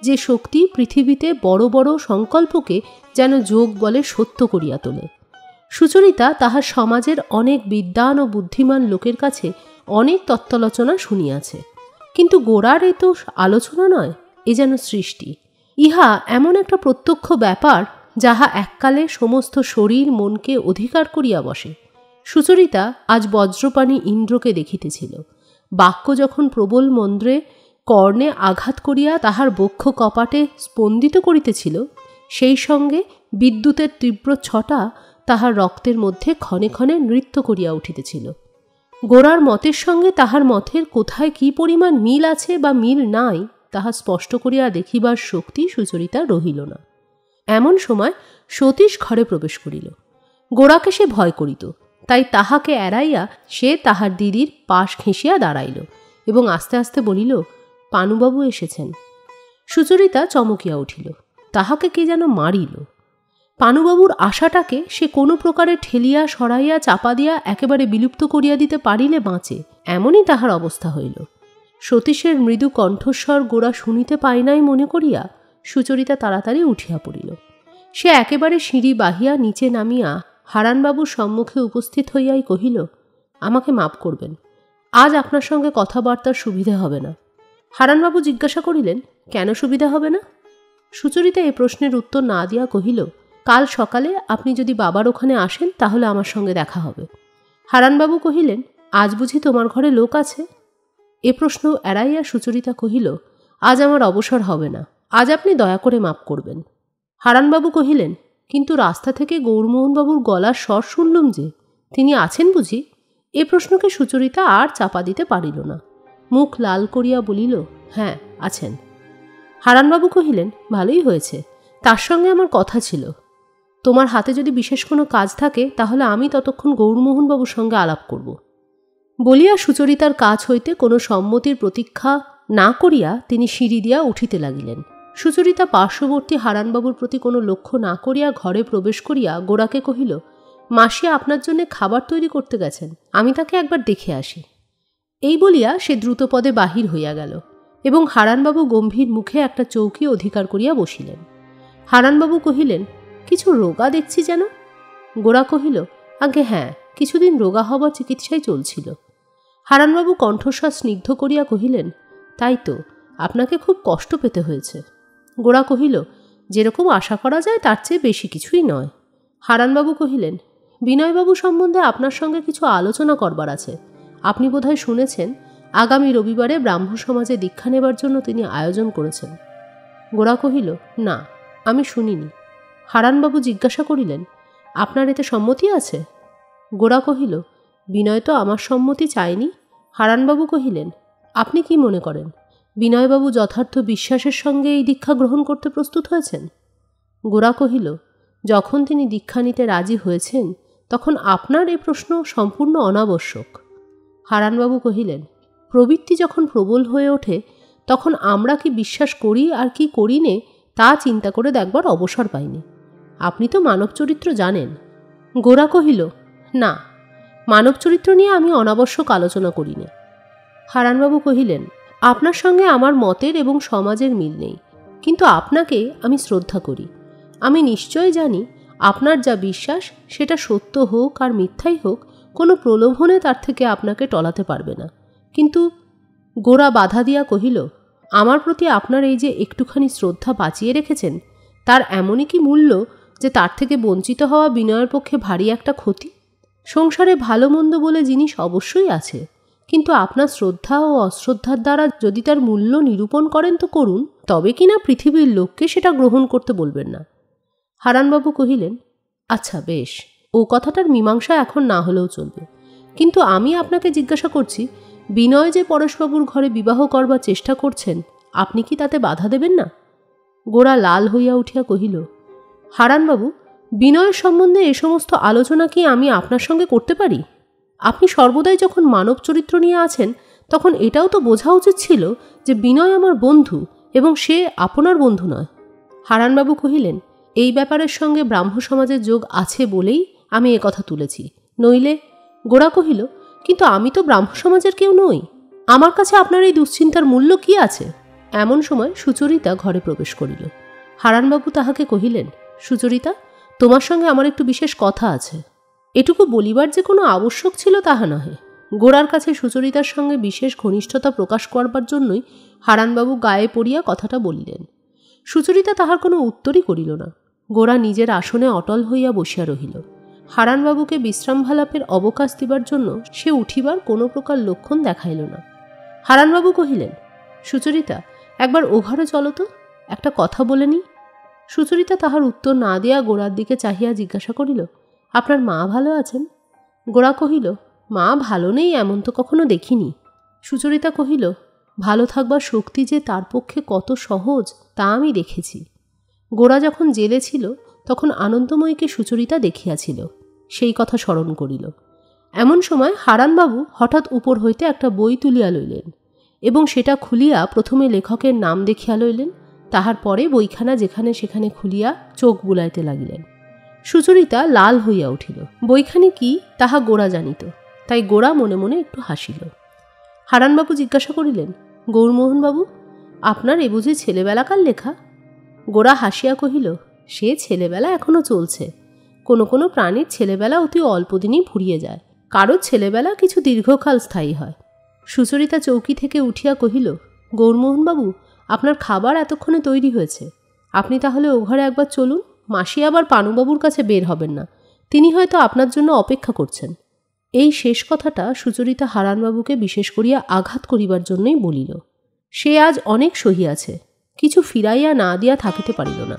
যে শক্তি পৃথিবীতে বড় বড় সংকল্পকে যেন যোগ বলে সত্য করিয়া তোলে। সুচরিতা তাহার সমাজের অনেক বিদ্বান ও বুদ্ধিমান লোকের কাছে অনেক তত্ত্বালোচনা শুনিয়াছে, কিন্তু গোরার এ তো আলোচনা নয়, এ যেন সৃষ্টি। ইহা এমন একটা প্রত্যক্ষ ব্যাপার যাহা এককালে সমস্ত শরীর মনকে অধিকার করিয়া বসে। সুচরিতা আজ বজ্রপাণি ইন্দ্রকে দেখিতেছিল। বাক্য যখন প্রবল মন্দ্রে কর্ণে আঘাত করিয়া তাহার বক্ষ কপাটে স্পন্দিত করিতেছিল, সেই সঙ্গে বিদ্যুতের তীব্র ছটা তাহার রক্তের মধ্যে ক্ষণে ক্ষণে নৃত্য করিয়া উঠিতেছিল। গোরার মতের সঙ্গে তাহার মতের কোথায় কি পরিমাণ মিল আছে বা মিল নাই তাহা স্পষ্ট করিয়া দেখিবার শক্তি সুচরিতা রহিল না। এমন সময় সতীশ ঘরে প্রবেশ করিল। গোরাকে সে ভয় করিত, তাই তাহাকে এড়াইয়া সে তাহার দিদির পাশ ঘেঁষিয়া দাঁড়াইল এবং আস্তে আস্তে বলিল, পানুবাবু এসেছেন। সুচরিতা চমকিয়া উঠিল, তাহাকে কে যেন মারিল। পানুবাবুর আশাটাকে সে কোনো প্রকারে ঠেলিয়া সরাইয়া চাপা দিয়া একেবারে বিলুপ্ত করিয়া দিতে পারিলে বাঁচে, এমনই তাহার অবস্থা হইল। সতীশের মৃদু কণ্ঠস্বর গোরা শুনিতে পায় নাই মনে করিয়া সুচরিতা তাড়াতাড়ি উঠিয়া পড়িল। সে একেবারে সিঁড়ি বাহিয়া নিচে নামিয়া হারানবাবুর সম্মুখে উপস্থিত হইয়াই কহিল, আমাকে মাপ করবেন, আজ আপনার সঙ্গে কথাবার্তার সুবিধে হবে না। হারানবাবু জিজ্ঞাসা করিলেন, কেন সুবিধা হবে না? সুচরিতা এ প্রশ্নের উত্তর না দিয়া কহিল, কাল সকালে আপনি যদি বাবার ওখানে আসেন তাহলে আমার সঙ্গে দেখা হবে। হারানবাবু কহিলেন, আজ বুঝি তোমার ঘরে লোক আছে? এ প্রশ্ন এড়াইয়া সুচরিতা কহিল, আজ আমার অবসর হবে না, আজ আপনি দয়া করে মাপ করবেন। হারানবাবু কহিলেন, কিন্তু রাস্তা থেকে গৌরমোহনবাবুর গলার স্বর শুনলুম যে, তিনি আছেন বুঝি? এ প্রশ্নকে সুচরিতা আর চাপা দিতে পারিল না, মুখ লাল করিয়া বলিল, হ্যাঁ আছেন। হারানবাবু কহিলেন, ভালোই হয়েছে, তার সঙ্গে আমার কথা ছিল। তোমার হাতে যদি বিশেষ কোনো কাজ থাকে তাহলে আমি ততক্ষণ গৌরমোহনবাবুর সঙ্গে আলাপ করব। বলিয়া সুচরিতার কাজ হইতে কোনো সম্মতির প্রতীক্ষা না করিয়া তিনি সিঁড়ি দিয়া উঠিতে লাগিলেন। সুচরিতা পার্শ্ববর্তী হারানবাবুর প্রতি কোনো লক্ষ্য না করিয়া ঘরে প্রবেশ করিয়া গোরাকে কহিল, মাসি আপনার জন্য খাবার তৈরি করতে গেছেন, আমি তাকে একবার দেখে আসি। এই বলিয়া সে দ্রুতপদে বাহির হইয়া গেল এবং হারানবাবু গম্ভীর মুখে একটা চৌকি অধিকার করিয়া বসিলেন। হারানবাবু কহিলেন, কিছু রোগা দেখছি যেন? গোরা কহিল, আগে হ্যাঁ, কিছুদিন রোগা হবার চিকিৎসায় চলছিল। হারানবাবু কণ্ঠস্বর স্নিগ্ধ করিয়া কহিলেন, তাই তো, আপনাকে খুব কষ্ট পেতে হয়েছে। গোরা কহিল, যেরকম আশা করা যায় তার চেয়ে বেশি কিছুই নয়। হারানবাবু কহিলেন, বিনয়বাবু সম্বন্ধে আপনার সঙ্গে কিছু আলোচনা করবার আছে। আপনি বোধহয় শুনেছেন আগামী রবিবারে ব্রাহ্ম সমাজে দীক্ষা নেবার জন্য তিনি আয়োজন করেছেন। গোরা কহিল, না, আমি শুনিনি। হারানবাবু জিজ্ঞাসা করিলেন, আপনার এতে সম্মতি আছে? গোরা কহিল, বিনয় তো আমার সম্মতি চায়নি। হারানবাবু কহিলেন, আপনি কি মনে করেন বিনয়বাবু যথার্থ বিশ্বাসের সঙ্গে এই দীক্ষা গ্রহণ করতে প্রস্তুত হয়েছেন? গোরা কহিল, যখন তিনি দীক্ষা নিতে রাজি হয়েছেন তখন আপনার এ প্রশ্ন সম্পূর্ণ অনাবশ্যক। হারানবাবু কহিলেন, প্রবৃত্তি যখন প্রবল হয়ে ওঠে তখন আমরা কি বিশ্বাস করি আর কি করি নে তা চিন্তা করে দেখবার অবসর পাইনি। আপনি তো মানব চরিত্র জানেন। গোরা কহিল, না, মানব চরিত্র নিয়ে আমি অনাবশ্যক আলোচনা করি না। হারানবাবু কহিলেন, আপনার সঙ্গে আমার মতের এবং সমাজের মিল নেই, কিন্তু আপনাকে আমি শ্রদ্ধা করি। আমি নিশ্চয় জানি আপনার যা বিশ্বাস সেটা সত্য হোক আর মিথ্যাই হোক, কোনো প্রলোভনে তার থেকে আপনাকে টলাতে পারবে না। কিন্তু গোরা বাধা দিয়া কহিল, আমার প্রতি আপনার এই যে একটুখানি শ্রদ্ধা বাঁচিয়ে রেখেছেন তার এমনই কি মূল্য যে তার থেকে বঞ্চিত হওয়া বিনয়ের পক্ষে ভারী একটা ক্ষতি? সংসারে ভালো মন্দ বলে জিনিস অবশ্যই আছে, কিন্তু আপনার শ্রদ্ধা ও অশ্রদ্ধার দ্বারা যদি তার মূল্য নিরূপণ করেন তো করুন, তবে কিনা পৃথিবীর লোককে সেটা গ্রহণ করতে বলবেন না। হারানবাবু কহিলেন, আচ্ছা বেশ, ও কথাটার মীমাংসা এখন না হলেও চলবে, কিন্তু আমি আপনাকে জিজ্ঞাসা করছি, বিনয় যে পরেশবাবুর ঘরে বিবাহ করবার চেষ্টা করছেন, আপনি কি তাতে বাধা দেবেন না? গোরা লাল হইয়া উঠিয়া কহিল, হারানবাবু, বিনয়ের সম্বন্ধে এ সমস্ত আলোচনা কি আমি আপনার সঙ্গে করতে পারি? আপনি সর্বদাই যখন মানব চরিত্র নিয়ে আছেন তখন এটাও তো বোঝা উচিত ছিল যে বিনয় আমার বন্ধু এবং সে আপনার বন্ধু নয়। হারানবাবু কহিলেন, এই ব্যাপারের সঙ্গে ব্রাহ্ম সমাজের যোগ আছে বলেই আমি এ কথা তুলেছি, নইলে। গোরা কহিল, কিন্তু আমি তো ব্রাহ্ম সমাজের কেউ নই, আমার কাছে আপনার এই দুশ্চিন্তার মূল্য কি আছে? এমন সময় সুচরিতা ঘরে প্রবেশ করিল। হারানবাবু তাহাকে কহিলেন, সুচরিতা, তোমার সঙ্গে আমার একটু বিশেষ কথা আছে। এটুকু বলিবার যে কোনো আবশ্যক ছিল তাহা নহে। গোরার কাছে সুচরিতার সঙ্গে বিশেষ ঘনিষ্ঠতা প্রকাশ করবার জন্যই হারানবাবু গায়ে পড়িয়া কথাটা বলিলেন। সুচরিতা তাহার কোনো উত্তরই করিল না। গোরা নিজের আসনে অটল হইয়া বসিয়া রহিল। হারানবাবুকে বিশ্রামভালাপের অবকাশ দিবার জন্য সে উঠিবার কোনো প্রকার লক্ষণ দেখাইল না। হারানবাবু কহিলেন, সুচরিতা, একবার ও ঘরে চলো তো, একটা কথা বলে নি। সুচরিতা তাহার উত্তর না দিয়া গোরার দিকে চাহিয়া জিজ্ঞাসা করিল, আপনার মা ভালো আছেন? গোরা কহিল, মা ভালো নেই এমন তো কখনো দেখিনি। সুচরিতা কহিল, ভালো থাকবার শক্তি যে তার পক্ষে কত সহজ তা আমি দেখেছি। গোরা যখন জেলে ছিল তখন আনন্দময়ীকে সুচরিতা দেখিয়াছিল, সেই কথা স্মরণ করিল। এমন সময় হারানবাবু হঠাৎ উপর হইতে একটা বই তুলিয়া লইলেন এবং সেটা খুলিয়া প্রথমে লেখকের নাম দেখিয়া লইলেন, তাহার পরে বইখানা যেখানে সেখানে খুলিয়া চোখ বুলাইতে লাগিলেন। সুচরিতা লাল হইয়া উঠিল। বইখানি কি তাহা গোরা জানিত, তাই গোরা মনে মনে একটু হাসিল। হারানবাবু জিজ্ঞাসা করিলেন, গৌরমোহনবাবু, আপনার এ বুঝি ছেলেবেলাকার লেখা? গোরা হাসিয়া কহিল, সে ছেলেবেলা এখনো চলছে। কোনো কোনো প্রাণীর ছেলেবেলা অতি অল্প দিনই ফুরিয়ে যায়, কারোর ছেলেবেলা কিছু দীর্ঘকাল স্থায়ী হয়। সুচরিতা চৌকি থেকে উঠিয়া কহিল, গৌরমোহনবাবু, আপনার খাবার এতক্ষণে তৈরি হয়েছে, আপনি তাহলে ও ঘরে একবার চলুন। মাসি আবার পানুবাবুর কাছে বের হবেন না, তিনি হয়তো আপনার জন্য অপেক্ষা করছেন। এই শেষ কথাটা সুচরিতা হারানবাবুকে বিশেষ করিয়া আঘাত করিবার জন্যই বলিল। সে আজ অনেক সহিয়াছে, কিছু ফিরাইয়া না দিয়া থাকিতে পারিল না।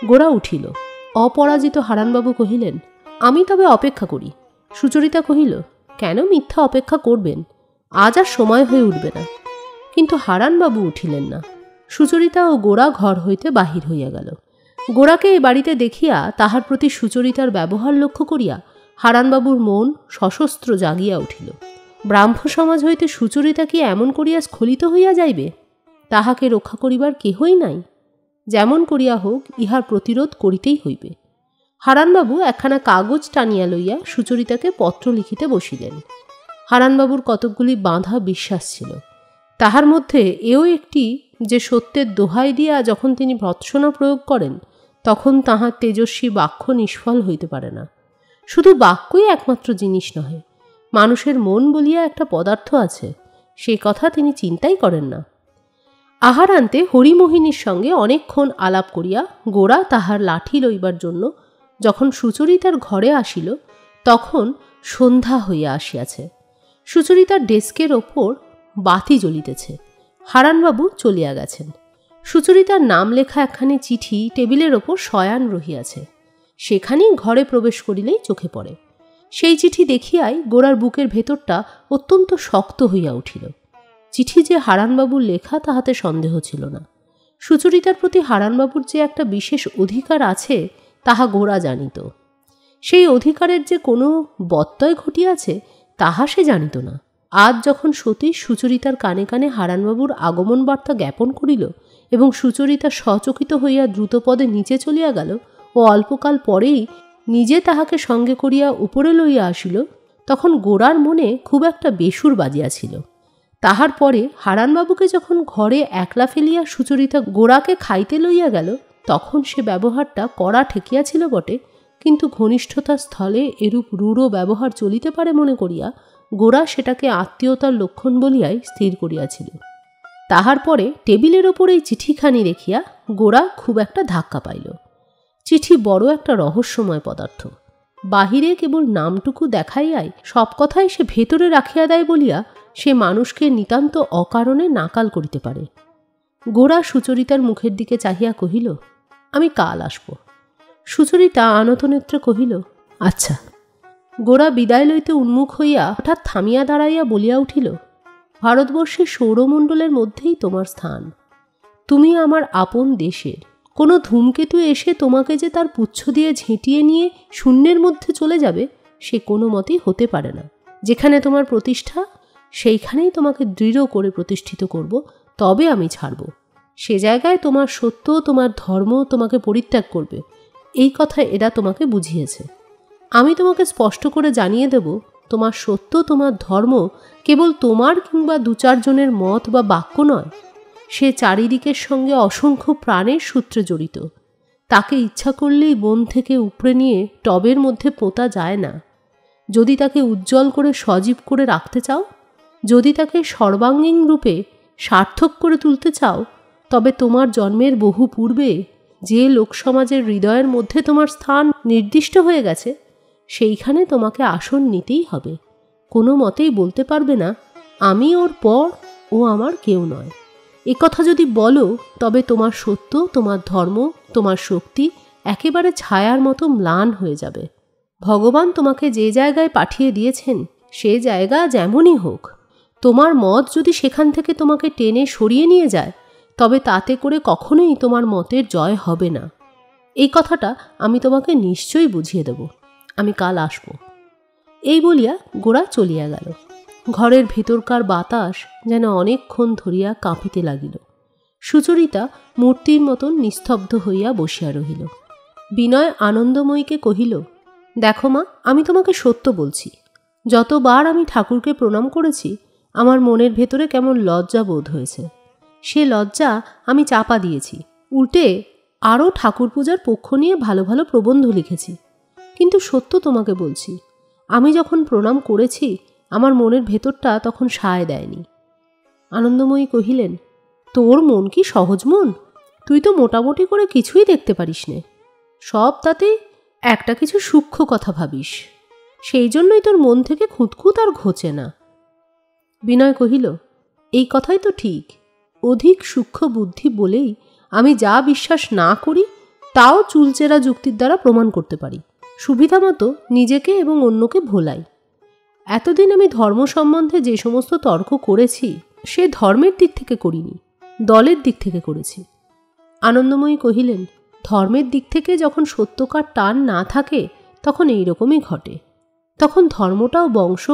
গোরা উঠিল। অপরাজিত হারানবাবু কহিলেন, আমি তবে অপেক্ষা করি। সুচরিতা কহিল, কেন মিথ্যা অপেক্ষা করবেন, আজ আর সময় হয়ে উঠবে না। কিন্তু হারানবাবু উঠিলেন না। সুচরিতা ও গোরা ঘর হইতে বাহির হইয়া গেল। গোরাকে এ বাড়িতে দেখিয়া তাহার প্রতি সুচরিতার ব্যবহার লক্ষ্য করিয়া হারানবাবুর মন সশস্ত্র জাগিয়া উঠিল। ব্রাহ্ম সমাজ হইতে সুচরিতা কি এমন করিয়া স্খলিত হইয়া যাইবে? তাহাকে রক্ষা করিবার কেহই নাই। যেমন করিয়া হোক ইহার প্রতিরোধ করিতেই হইবে। হারানবাবু একখানা কাগজ টানিয়া লইয়া সুচরিতাকে পত্র লিখিতে বসিলেন। হারানবাবুর কতকগুলি বাঁধা বিশ্বাস ছিল, তাহার মধ্যে এও একটি যে সত্যের দোহাই দিয়া যখন তিনি ভর্ৎসনা প্রয়োগ করেন তখন তাহার তেজস্বী বাক্য নিষ্ফল হইতে পারে না। শুধু বাক্যই একমাত্র জিনিস নহে, মানুষের মন বলিয়া একটা পদার্থ আছে, সে কথা তিনি চিন্তাই করেন না। আহারান্তে হরিমোহিনীর সঙ্গে অনেকক্ষণ আলাপ করিয়া গোরা তাহার লাঠি লইবার জন্য যখন সুচরিতার ঘরে আসিল তখন সন্ধ্যা হইয়া আসিয়াছে। সুচরিতার ডেস্কের ওপর বাতি জ্বলিতেছে। হারানবাবু চলিয়া গেছেন। সুচরিতার নাম লেখা একখানি চিঠি টেবিলের ওপর শয়ান রহিয়াছে। সেখানেই ঘরে প্রবেশ করিলেই চোখে পড়ে। সেই চিঠি দেখিয়াই গোরার বুকের ভেতরটা অত্যন্ত শক্ত হইয়া উঠিল। চিঠি যে হারানবাবুর লেখা তাহাতে সন্দেহ ছিল না। সুচরিতার প্রতি হারানবাবুর যে একটা বিশেষ অধিকার আছে তাহা গোরা জানিত। সেই অধিকারের যে কোনো ব্যত্যয় ঘটিয়াছে তাহা সে জানিত না। আজ যখন সতীশ সুচরিতার কানে কানে হারানবাবুর আগমন বার্তা জ্ঞাপন করিল এবং সুচরিতা সচকিত হইয়া দ্রুতপদে নিচে চলিয়া গেল ও অল্পকাল পরেই নিজে তাহাকে সঙ্গে করিয়া উপরে লইয়া আসিল, তখন গোরার মনে খুব একটা বেসুর বাজিয়াছিল। তাহার পরে হারানবাবুকে যখন ঘরে একলা ফেলিয়া সুচরিতা গোরাকে খাইতে লইয়া গেল তখন সে ব্যবহারটা কড়া ঠেকিয়াছিল বটে, কিন্তু ঘনিষ্ঠতার স্থলে এরূপ রূঢ় ব্যবহার চলিতে পারে মনে করিয়া গোরা সেটাকে আত্মীয়তার লক্ষণ বলিয়াই স্থির করিয়াছিল। তাহার পরে টেবিলের ওপর এই চিঠিখানি দেখিয়া গোরা খুব একটা ধাক্কা পাইল। চিঠি বড় একটা রহস্যময় পদার্থ। বাহিরে কেবল নামটুকু দেখাইয়াই সব কথাই সে ভেতরে রাখিয়া দেয় বলিয়া সে মানুষকে নিতান্ত অকারণে নাকাল করিতে পারে। গোরা সুচরিতার মুখের দিকে চাহিয়া কহিল, আমি কাল আসব। সুচরিতা আনতনেত্রে কহিল, আচ্ছা। গোরা বিদায় লইতে উন্মুখ হইয়া হঠাৎ থামিয়া দাঁড়াইয়া বলিয়া উঠিল, ভারতবর্ষের সৌরমণ্ডলের মধ্যেই তোমার স্থান। তুমি আমার আপন দেশের। কোনো ধূমকেতু এসে তোমাকে যে তার পুচ্ছ দিয়ে ঝেঁটিয়ে নিয়ে শূন্যের মধ্যে চলে যাবে সে কোনো মতেই হতে পারে না। যেখানে তোমার প্রতিষ্ঠা সেইখানেই তোমাকে দৃঢ় করে প্রতিষ্ঠিত করব, তবে আমি ছাড়ব। সে জায়গায় তোমার সত্য, তোমার ধর্ম তোমাকে পরিত্যাগ করবে, এই কথা এরা তোমাকে বুঝিয়েছে। আমি তোমাকে স্পষ্ট করে জানিয়ে দেব, তোমার সত্য, তোমার ধর্ম কেবল তোমার কিংবা দু চারজনের মত বা বাক্য নয়, সে চারিদিকের সঙ্গে অসংখ্য প্রাণের সূত্রে জড়িত। তাকে ইচ্ছা করলেই বন থেকে উপড়ে নিয়ে টবের মধ্যে পোঁতা যায় না। যদি তাকে উজ্জ্বল করে সজীব করে রাখতে চাও, যদি তাকে সর্বাঙ্গীন রূপে সার্থক করে তুলতে চাও, তবে তোমার জন্মের বহু পূর্বে যে লোকসমাজের হৃদয়ের মধ্যে তোমার স্থান নির্দিষ্ট হয়ে গেছে সেইখানে তোমাকে আসন নিতেই হবে। কোনো মতেই বলতে পারবে না আমি ওর পর, ও আমার কেউ নয়। এ কথা যদি বলো তবে তোমার সত্য, তোমার ধর্ম, তোমার শক্তি একেবারে ছায়ার মতো ম্লান হয়ে যাবে। ভগবান তোমাকে যে জায়গায় পাঠিয়ে দিয়েছেন সে জায়গা যেমনই হোক, তোমার মত যদি সেখান থেকে তোমাকে টেনে সরিয়ে নিয়ে যায় তবে তাতে করে কখনোই তোমার মতের জয় হবে না। এই কথাটা আমি তোমাকে নিশ্চয়ই বুঝিয়ে দেব। আমি কাল আসব। এই বলিয়া গোরা চলিয়া গেল। ঘরের ভেতরকার বাতাস যেন অনেকক্ষণ ধরিয়া কাঁপিতে লাগিল। সুচরিতা মূর্তির মতন নিস্তব্ধ হইয়া বসিয়া রহিল। বিনয় আনন্দময়ীকে কহিল, দেখো মা, আমি তোমাকে সত্য বলছি, যতবার আমি ঠাকুরকে প্রণাম করেছি আমার মনের ভেতরে কেমন লজ্জা বোধ হয়েছে। সে লজ্জা আমি চাপা দিয়েছি, উল্টে আরও ঠাকুর পূজার পক্ষ নিয়ে ভালো ভালো প্রবন্ধ লিখেছি। কিন্তু সত্য তোমাকে বলছি, আমি যখন প্রণাম করেছি আমার মনের ভেতরটা তখন সায় দেয়নি। আনন্দময়ী কহিলেন, তোর মন কি সহজ মন? তুই তো মোটামুটি করে কিছুই দেখতে পারিস নে, সব তাতে একটা কিছু সূক্ষ্ম কথা ভাবিস, সেই জন্যই তোর মন থেকে খুঁতখুঁত আর ঘোচে না। বিনয় কহিল, এই কথাই তো ঠিক, অধিক সূক্ষ্ম বুদ্ধি বলেই আমি যা বিশ্বাস না করি তাও চুলচেরা যুক্তির দ্বারা প্রমাণ করতে পারি, সুবিধা মতো নিজেকে এবং অন্যকে ভোলাই। এতদিন আমি ধর্ম সম্বন্ধে যে সমস্ত তর্ক করেছি সে ধর্মের দিক থেকে করিনি, দলের দিক থেকে করেছি। আনন্দময়ী কহিলেন, ধর্মের দিক থেকে যখন সত্যকার টান না থাকে তখন এইরকমই ঘটে, তখন ধর্মটাও বংশ,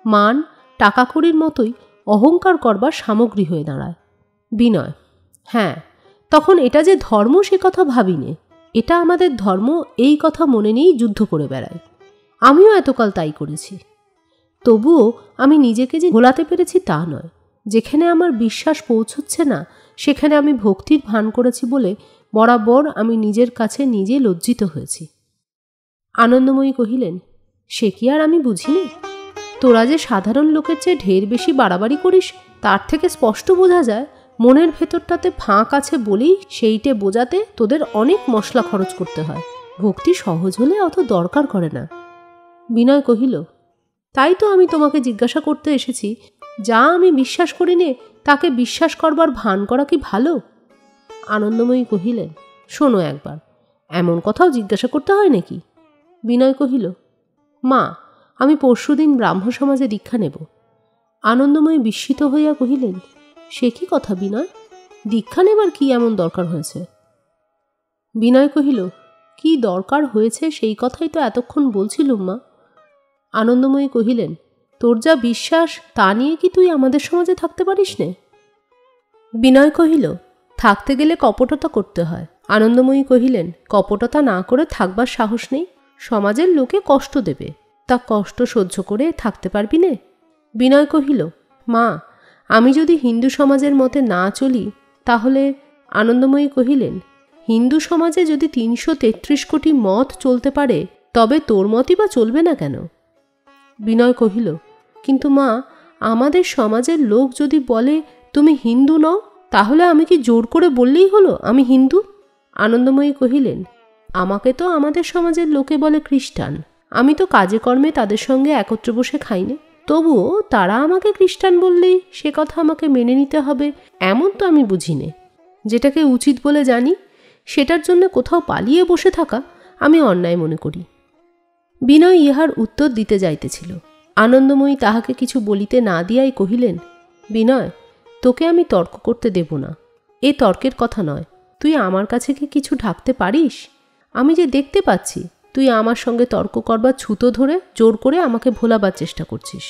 মান, টাকা কড়ির মতোই অহংকার করবার সামগ্রী হয়ে দাঁড়ায়। বিনয়, হ্যাঁ, তখন এটা যে ধর্ম সে কথা ভাবিনে, এটা আমাদের ধর্ম এই কথা মনে নিয়েই যুদ্ধ করে বেড়ায়। আমিও এতকাল তাই করেছি, তবুও আমি নিজেকে যে ভোলাতে পেরেছি তা নয়। যেখানে আমার বিশ্বাস পৌঁছচ্ছে না সেখানে আমি ভক্তির ভান করেছি বলে বরাবর আমি নিজের কাছে নিজে লজ্জিত হয়েছি। আনন্দময়ী কহিলেন, সে কি আর আমি বুঝিনি? তোরা যে সাধারণ লোকের চেয়ে ঢের বেশি বাড়াবাড়ি করিস তার থেকে স্পষ্ট বোঝা যায় মনের ভেতরটাতে ফাঁক আছে বলেই সেইটে বোঝাতে তোদের অনেক মশলা খরচ করতে হয়। ভক্তি সহজ হলে অত দরকার করে না। বিনয় কহিল, তাই তো আমি তোমাকে জিজ্ঞাসা করতে এসেছি, যা আমি বিশ্বাস করি নে তাকে বিশ্বাস করবার ভান করা কি ভালো? আনন্দময়ী কহিলেন, শোনো একবার, এমন কথাও জিজ্ঞাসা করতে হয় নাকি? বিনয় কহিল, মা, আমি পরশুদিন ব্রাহ্ম সমাজে দীক্ষা নেব। আনন্দময়ী বিস্মিত হইয়া কহিলেন, সে কি কথা বিনয়, দীক্ষা নেবার কি এমন দরকার হয়েছে? বিনয় কহিল, কি দরকার হয়েছে সেই কথাই তো এতক্ষণ বলছিলুম মা। আনন্দময়ী কহিলেন, তোর যা বিশ্বাস তা নিয়ে কি তুই আমাদের সমাজে থাকতে পারিস নে? বিনয় কহিল, থাকতে গেলে কপটতা করতে হয়। আনন্দময়ী কহিলেন, কপটতা না করে থাকবার সাহস নেই, সমাজের লোকে কষ্ট দেবে, তা কষ্ট সহ্য করে থাকতে পারবি নে? বিনয় কহিল, মা, আমি যদি হিন্দু সমাজের মতে না চলি তাহলে? আনন্দময়ী কহিলেন, হিন্দু সমাজে যদি ৩৩৩ কোটি মত চলতে পারে তবে তোর মতই বা চলবে না কেন? বিনয় কহিল, কিন্তু মা, আমাদের সমাজের লোক যদি বলে তুমি হিন্দু নও, তাহলে আমি কি জোর করে বললেই হলো আমি হিন্দু? আনন্দময়ী কহিলেন, আমাকে তো আমাদের সমাজের লোকে বলে খ্রিস্টান, আমি তো কাজে কর্মে তাদের সঙ্গে একত্রে বসে খাই না, তবুও তারা আমাকে খ্রিস্টান বললেই সে কথা আমাকে মেনে নিতে হবে এমন তো আমি বুঝি নে। যেটাকে উচিত বলে জানি সেটার জন্য কোথাও পালিয়ে বসে থাকা আমি অন্যায় মনে করি। বিনয় ইহার উত্তর দিতে যাইতেছিল, আনন্দময়ী তাহাকে কিছু বলিতে না দিয়াই কহিলেন, বিনয়, তোকে আমি তর্ক করতে দেব না, এ তর্কের কথা নয়। তুই আমার কাছে কি কিছু ঢাকতে পারিস? আমি যে দেখতে পাচ্ছি তুই আমার সঙ্গে তর্ক করবার ছুতো ধরে জোর করে আমাকে ভোলাবার চেষ্টা করছিস,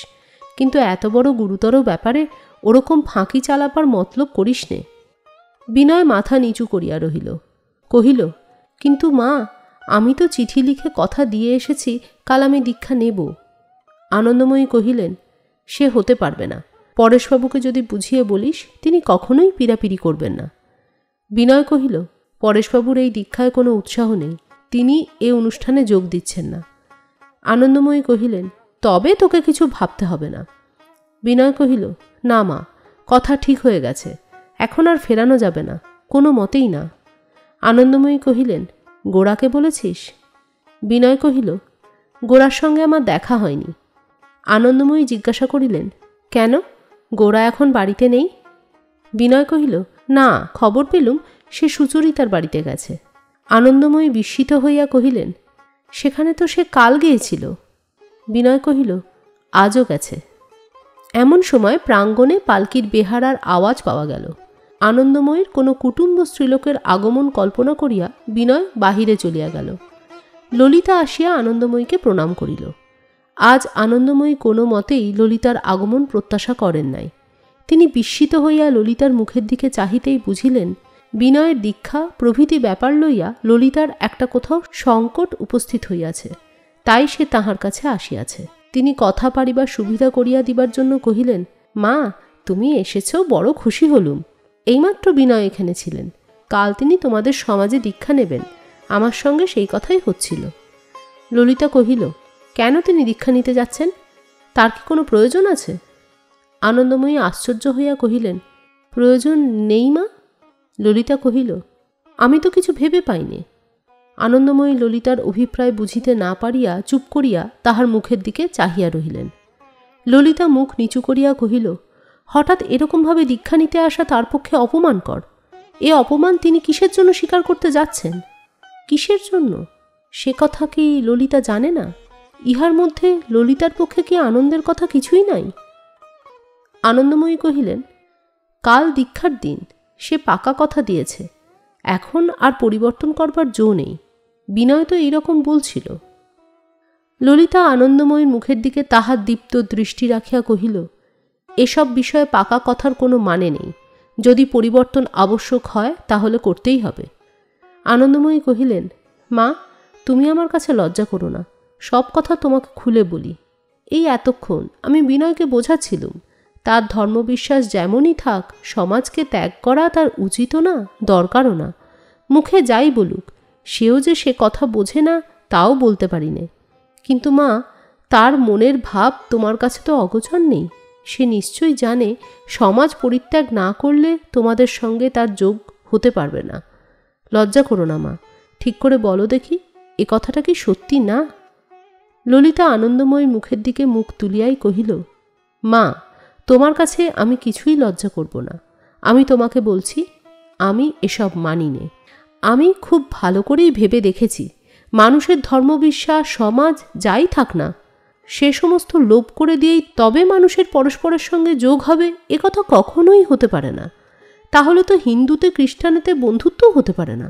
কিন্তু এত বড় গুরুতর ব্যাপারে ওরকম ফাঁকি চালাবার মতলব করিস নে। বিনয় মাথা নিচু করিয়া রহিল, কহিল, কিন্তু মা, আমি তো চিঠি লিখে কথা দিয়ে এসেছি কাল আমি দীক্ষা নেব। আনন্দময়ী কহিলেন, সে হতে পারবে না, পরেশবাবুকে যদি বুঝিয়ে বলিস তিনি কখনোই পীড়াপিড়ি করবেন না। বিনয় কহিল, পরেশবাবুর এই দীক্ষায় কোনো উৎসাহ নেই, তিনি এ অনুষ্ঠানে যোগ দিচ্ছেন না। আনন্দময়ী কহিলেন, তবে তোকে কিছু ভাবতে হবে না। বিনয় কহিল, না মা, কথা ঠিক হয়ে গেছে, এখন আর ফেরানো যাবে না, কোনো মতেই না। আনন্দময়ী কহিলেন, গোরাকে বলেছিস? বিনয় কহিল, গোরার সঙ্গে আমার দেখা হয়নি। আনন্দময়ী জিজ্ঞাসা করিলেন, কেন, গোরা এখন বাড়িতে নেই? বিনয় কহিল, না, খবর পেলুম সে সুচরিতার বাড়িতে গেছে। আনন্দময়ী বিস্মিত হইয়া কহিলেন, সেখানে তো সে কাল গিয়েছিল। বিনয় কহিল, আজও গেছে। এমন সময় প্রাঙ্গণে পালকির বেহারার আওয়াজ পাওয়া গেল। আনন্দময়ীর কোনো কুটুম্ব স্ত্রীলোকের আগমন কল্পনা করিয়া বিনয় বাহিরে চলিয়া গেল। ললিতা আসিয়া আনন্দময়ীকে প্রণাম করিল। আজ আনন্দময়ী কোনো মতেই ললিতার আগমন প্রত্যাশা করেন নাই। তিনি বিস্মিত হইয়া ললিতার মুখের দিকে চাহিতেই বুঝিলেন বিনয়ের দীক্ষা প্রভৃতি ব্যাপার লইয়া ললিতার একটা কোথাও সংকট উপস্থিত হইয়াছে, তাই সে তাহার কাছে আসিয়াছে। তিনি কথা পারিবার সুবিধা করিয়া দিবার জন্য কহিলেন, মা, তুমি এসেছ, বড় খুশি হলুম। এইমাত্র বিনয় এখানে ছিলেন, কাল তিনি তোমাদের সমাজে দীক্ষা নেবেন, আমার সঙ্গে সেই কথাই হচ্ছিল। ললিতা কহিল, কেন তিনি দীক্ষা নিতে যাচ্ছেন? তার কি কোনো প্রয়োজন আছে? আনন্দময়ী আশ্চর্য হইয়া কহিলেন, প্রয়োজন নেই মা? ললিতা কহিল, আমি তো কিছু ভেবে পাইনি। আনন্দময়ী ললিতার অভিপ্রায় বুঝিতে না পারিয়া চুপ করিয়া তাহার মুখের দিকে চাহিয়া রহিলেন। ললিতা মুখ নিচু করিয়া কহিল, হঠাৎ এরকমভাবে দীক্ষা নিতে আসা তার পক্ষে অপমানকর। এ অপমান তিনি কিসের জন্য স্বীকার করতে যাচ্ছেন? কিসের জন্য সে কথা কি ললিতা জানে না? ইহার মধ্যে ললিতার পক্ষে কি আনন্দের কথা কিছুই নাই? আনন্দময়ী কহিলেন, কাল দীক্ষার দিন, সে পাকা কথা দিয়েছে, এখন আর পরিবর্তন করবার জো নেই। বিনয় তো এইরকম বলছিল। ললিতা আনন্দময়ীর মুখের দিকে তাহার দীপ্ত দৃষ্টি রাখিয়া কহিল, এসব বিষয়ে পাকা কথার কোনো মানে নেই। যদি পরিবর্তন আবশ্যক হয় তাহলে করতেই হবে। আনন্দময়ী কহিলেন, মা, তুমি আমার কাছে লজ্জা করো না, সব কথা তোমাকে খুলে বলি। এই এতক্ষণ আমি বিনয়কে বোঝাচ্ছিলুম, তার ধর্মবিশ্বাস যেমনই থাক, সমাজকে ত্যাগ করা তার উচিতও না, দরকারও না। মুখে যাই বলুক, সেও যে সে কথা বোঝে না তাও বলতে পারি নে। কিন্তু মা, তার মনের ভাব তোমার কাছে তো অগোচর নেই। সে নিশ্চয়ই জানে সমাজ পরিত্যাগ না করলে তোমাদের সঙ্গে তার যোগ হতে পারবে না। লজ্জা করো না মা, ঠিক করে বলো দেখি, এ কথাটা কি সত্যি না? ললিতা আনন্দময়ীর মুখের দিকে মুখ তুলিয়াই কহিল, মা, তোমার কাছে আমি কিছুই লজ্জা করব না। আমি তোমাকে বলছি, আমি এসব মানি নে। আমি খুব ভালো করেই ভেবে দেখেছি, মানুষের ধর্মবিশ্বাস, সমাজ যাই থাক না, সে সমস্ত লোপ করে দিয়েই তবে মানুষের পরস্পরের সঙ্গে যোগ হবে, এ কথা কখনোই হতে পারে না। তাহলে তো হিন্দুতে খ্রিস্টানেতে বন্ধুত্বও হতে পারে না।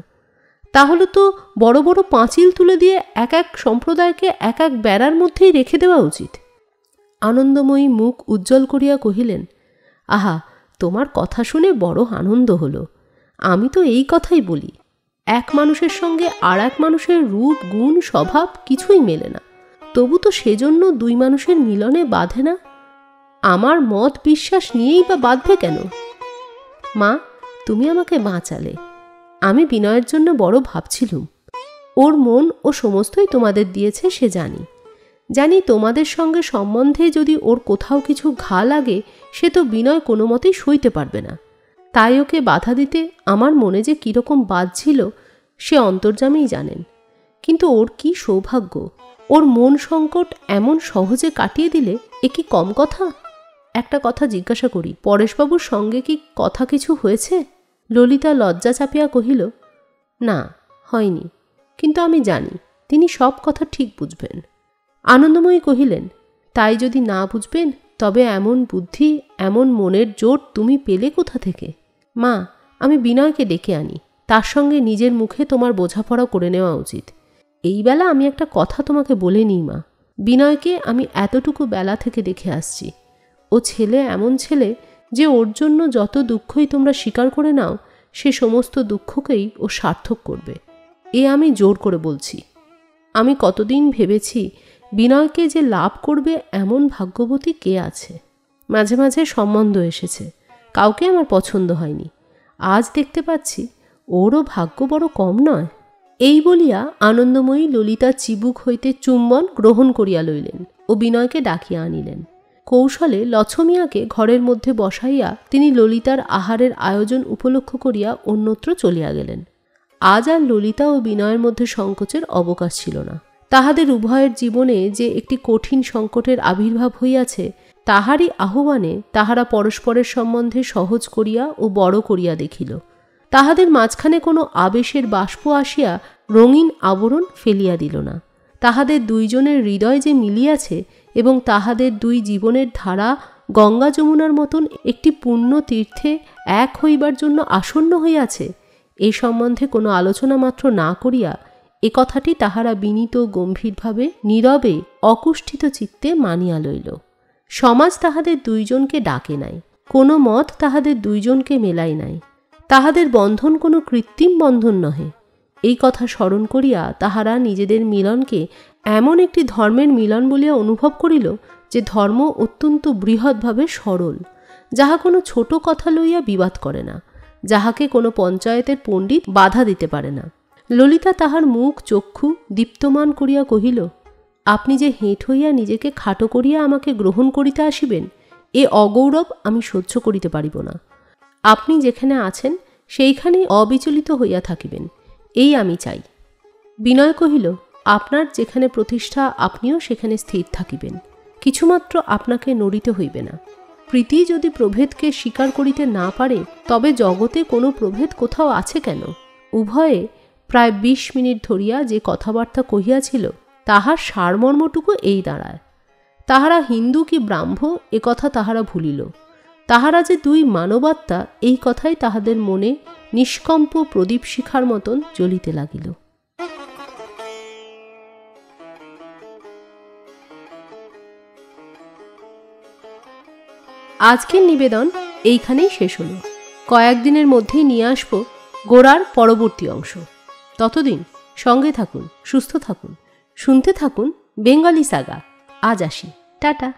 তাহলে তো বড় বড় পাঁচিল তুলে দিয়ে এক এক সম্প্রদায়কে এক এক বেড়ার মধ্যেই রেখে দেওয়া উচিত। আনন্দময়ী মুখ উজ্জ্বল করিয়া কহিলেন, আহা, তোমার কথা শুনে বড় আনন্দ হলো। আমি তো এই কথাই বলি, এক মানুষের সঙ্গে আর এক মানুষের রূপ, গুণ, স্বভাব কিছুই মেলে না, তবু তো সেজন্য দুই মানুষের মিলনে বাঁধে না। আমার মত বিশ্বাস নিয়েই বা বাঁধবে কেন? মা, তুমি আমাকে বাঁচালে। আমি বিনয়ের জন্য বড় ভাবছিলুম। ওর মন ও সমস্তই তোমাদের দিয়েছে, সে জানি। জানি তোমাদের সঙ্গে সম্বন্ধে যদি ওর কোথাও কিছু ঘা লাগে, সে তো বিনয় কোনো মতেই সইতে পারবে না। তাই ওকে বাধা দিতে আমার মনে যে কীরকম বাজছিল সে অন্তর্যামেই জানেন। কিন্তু ওর কি সৌভাগ্য, ওর মন সংকট এমন সহজে কাটিয়ে দিলে এ কি কম কথা? একটা কথা জিজ্ঞাসা করি, পরেশবাবুর সঙ্গে কি কথা কিছু হয়েছে? ললিতা লজ্জা চাপিয়া কহিল, না, হয়নি, কিন্তু আমি জানি তিনি সব কথা ঠিক বুঝবেন। আনন্দময়ী কহিলেন, তাই যদি না বুঝবেন তবে এমন বুদ্ধি, এমন মনের জোর তুমি পেলে কোথা থেকে? মা, আমি বিনয়কে ডেকে আনি, তার সঙ্গে নিজের মুখে তোমার বোঝাপড়া করে নেওয়া উচিত। এই বেলা আমি একটা কথা তোমাকে বলে নিই মা, বিনয়কে আমি এতটুকু বেলা থেকে দেখে আসছি। ও ছেলে এমন ছেলে যে ওর জন্য যত দুঃখই তোমরা স্বীকার করে নাও, সে সমস্ত দুঃখকেই ও সার্থক করবে, এ আমি জোর করে বলছি। আমি কতদিন ভেবেছি বিনয়কে যে লাভ করবে এমন ভাগ্যবতী কে আছে। মাঝে মাঝে সম্বন্ধ এসেছে, কাউকে আমার পছন্দ হয়নি। আজ দেখতে পাচ্ছি ওরও ভাগ্য বড় কম নয়। এই বলিয়া আনন্দময়ী ললিতার চিবুক হইতে চুম্বন গ্রহণ করিয়া লইলেন ও বিনয়কে ডাকিয়া আনিলেন। কৌশলে লছমিয়াকে ঘরের মধ্যে বসাইয়া তিনি ললিতার আহারের আয়োজন উপলক্ষ করিয়া অন্যত্র চলিয়া গেলেন। আজ আর ললিতা ও বিনয়ের মধ্যে সংকোচের অবকাশ ছিল না। তাহাদের উভয়ের জীবনে যে একটি কঠিন সংকটের আবির্ভাব হইয়াছে, তাহারই আহ্বানে তাহারা পরস্পরের সম্বন্ধে সহজ করিয়া ও বড় করিয়া দেখিল। তাহাদের মাঝখানে কোনো আবেশের বাষ্প আসিয়া রঙিন আবরণ ফেলিয়া দিল না। তাহাদের দুইজনের হৃদয় যে মিলিয়াছে এবং তাহাদের দুই জীবনের ধারা গঙ্গা যমুনার মতন একটি পুণ্য তীর্থে এক হইবার জন্য আসন্ন হইয়াছে, এ সম্বন্ধে কোনো আলোচনা মাত্র না করিয়া এ কথাটি তাহারা বিনীত গম্ভীরভাবে নীরবে অকুষ্ঠিত চিত্তে মানিয়া লইল। সমাজ তাহাদের দুইজনকে ডাকে নাই, কোনো মত তাহাদের দুইজনকে মেলাই নাই। তাহাদের বন্ধন কোনো কৃত্রিম বন্ধন নহে। এই কথা স্মরণ করিয়া তাহারা নিজেদের মিলনকে এমন একটি ধর্মের মিলন বলিয়া অনুভব করিল, যে ধর্ম অত্যন্ত বৃহৎভাবে সরল, যাহা কোনো ছোট কথা লইয়া বিবাদ করে না, যাহাকে কোনো পঞ্চায়েতের পণ্ডিত বাধা দিতে পারে না। ললিতা তাহার মুখ চক্ষু দীপ্তমান করিয়া কহিল, আপনি যে হেঁট হইয়া নিজেকে খাটো করিয়া আমাকে গ্রহণ করিতে আসিবেন, এ অগৌরব আমি সহ্য করিতে পারিব না। আপনি যেখানে আছেন সেইখানেই অবিচলিত হইয়া থাকিবেন, এই আমি চাই। বিনয় কহিল, আপনার যেখানে প্রতিষ্ঠা আপনিও সেখানে স্থির থাকিবেন, কিছুমাত্র আপনাকে নড়িতে হইবে না। প্রীতি যদি প্রভেদকে স্বীকার করিতে না পারে, তবে জগতে কোনো প্রভেদ কোথাও আছে কেন? উভয়ে প্রায় 20 মিনিট ধরিয়া যে কথাবার্তা কহিয়াছিল, তাহার সারমর্মটুকু এই দাঁড়ায়। তাহারা হিন্দু কি ব্রাহ্ম এ কথা তাহারা ভুলিল। তাহারা যে দুই মানবাত্মা, এই কথাই তাহাদের মনে নিষ্কম্প প্রদীপ শিখার মতন জ্বলিতে লাগিল। আজকের নিবেদন এইখানেই শেষ হলো। কয়েকদিনের মধ্যেই নিয়ে আসব গোরার পরবর্তী অংশ। ততদিন সঙ্গে থাকুন, সুস্থ থাকুন, শুনতে থাকুন বেঙ্গলি সাগা। আজ আসি, টাটা।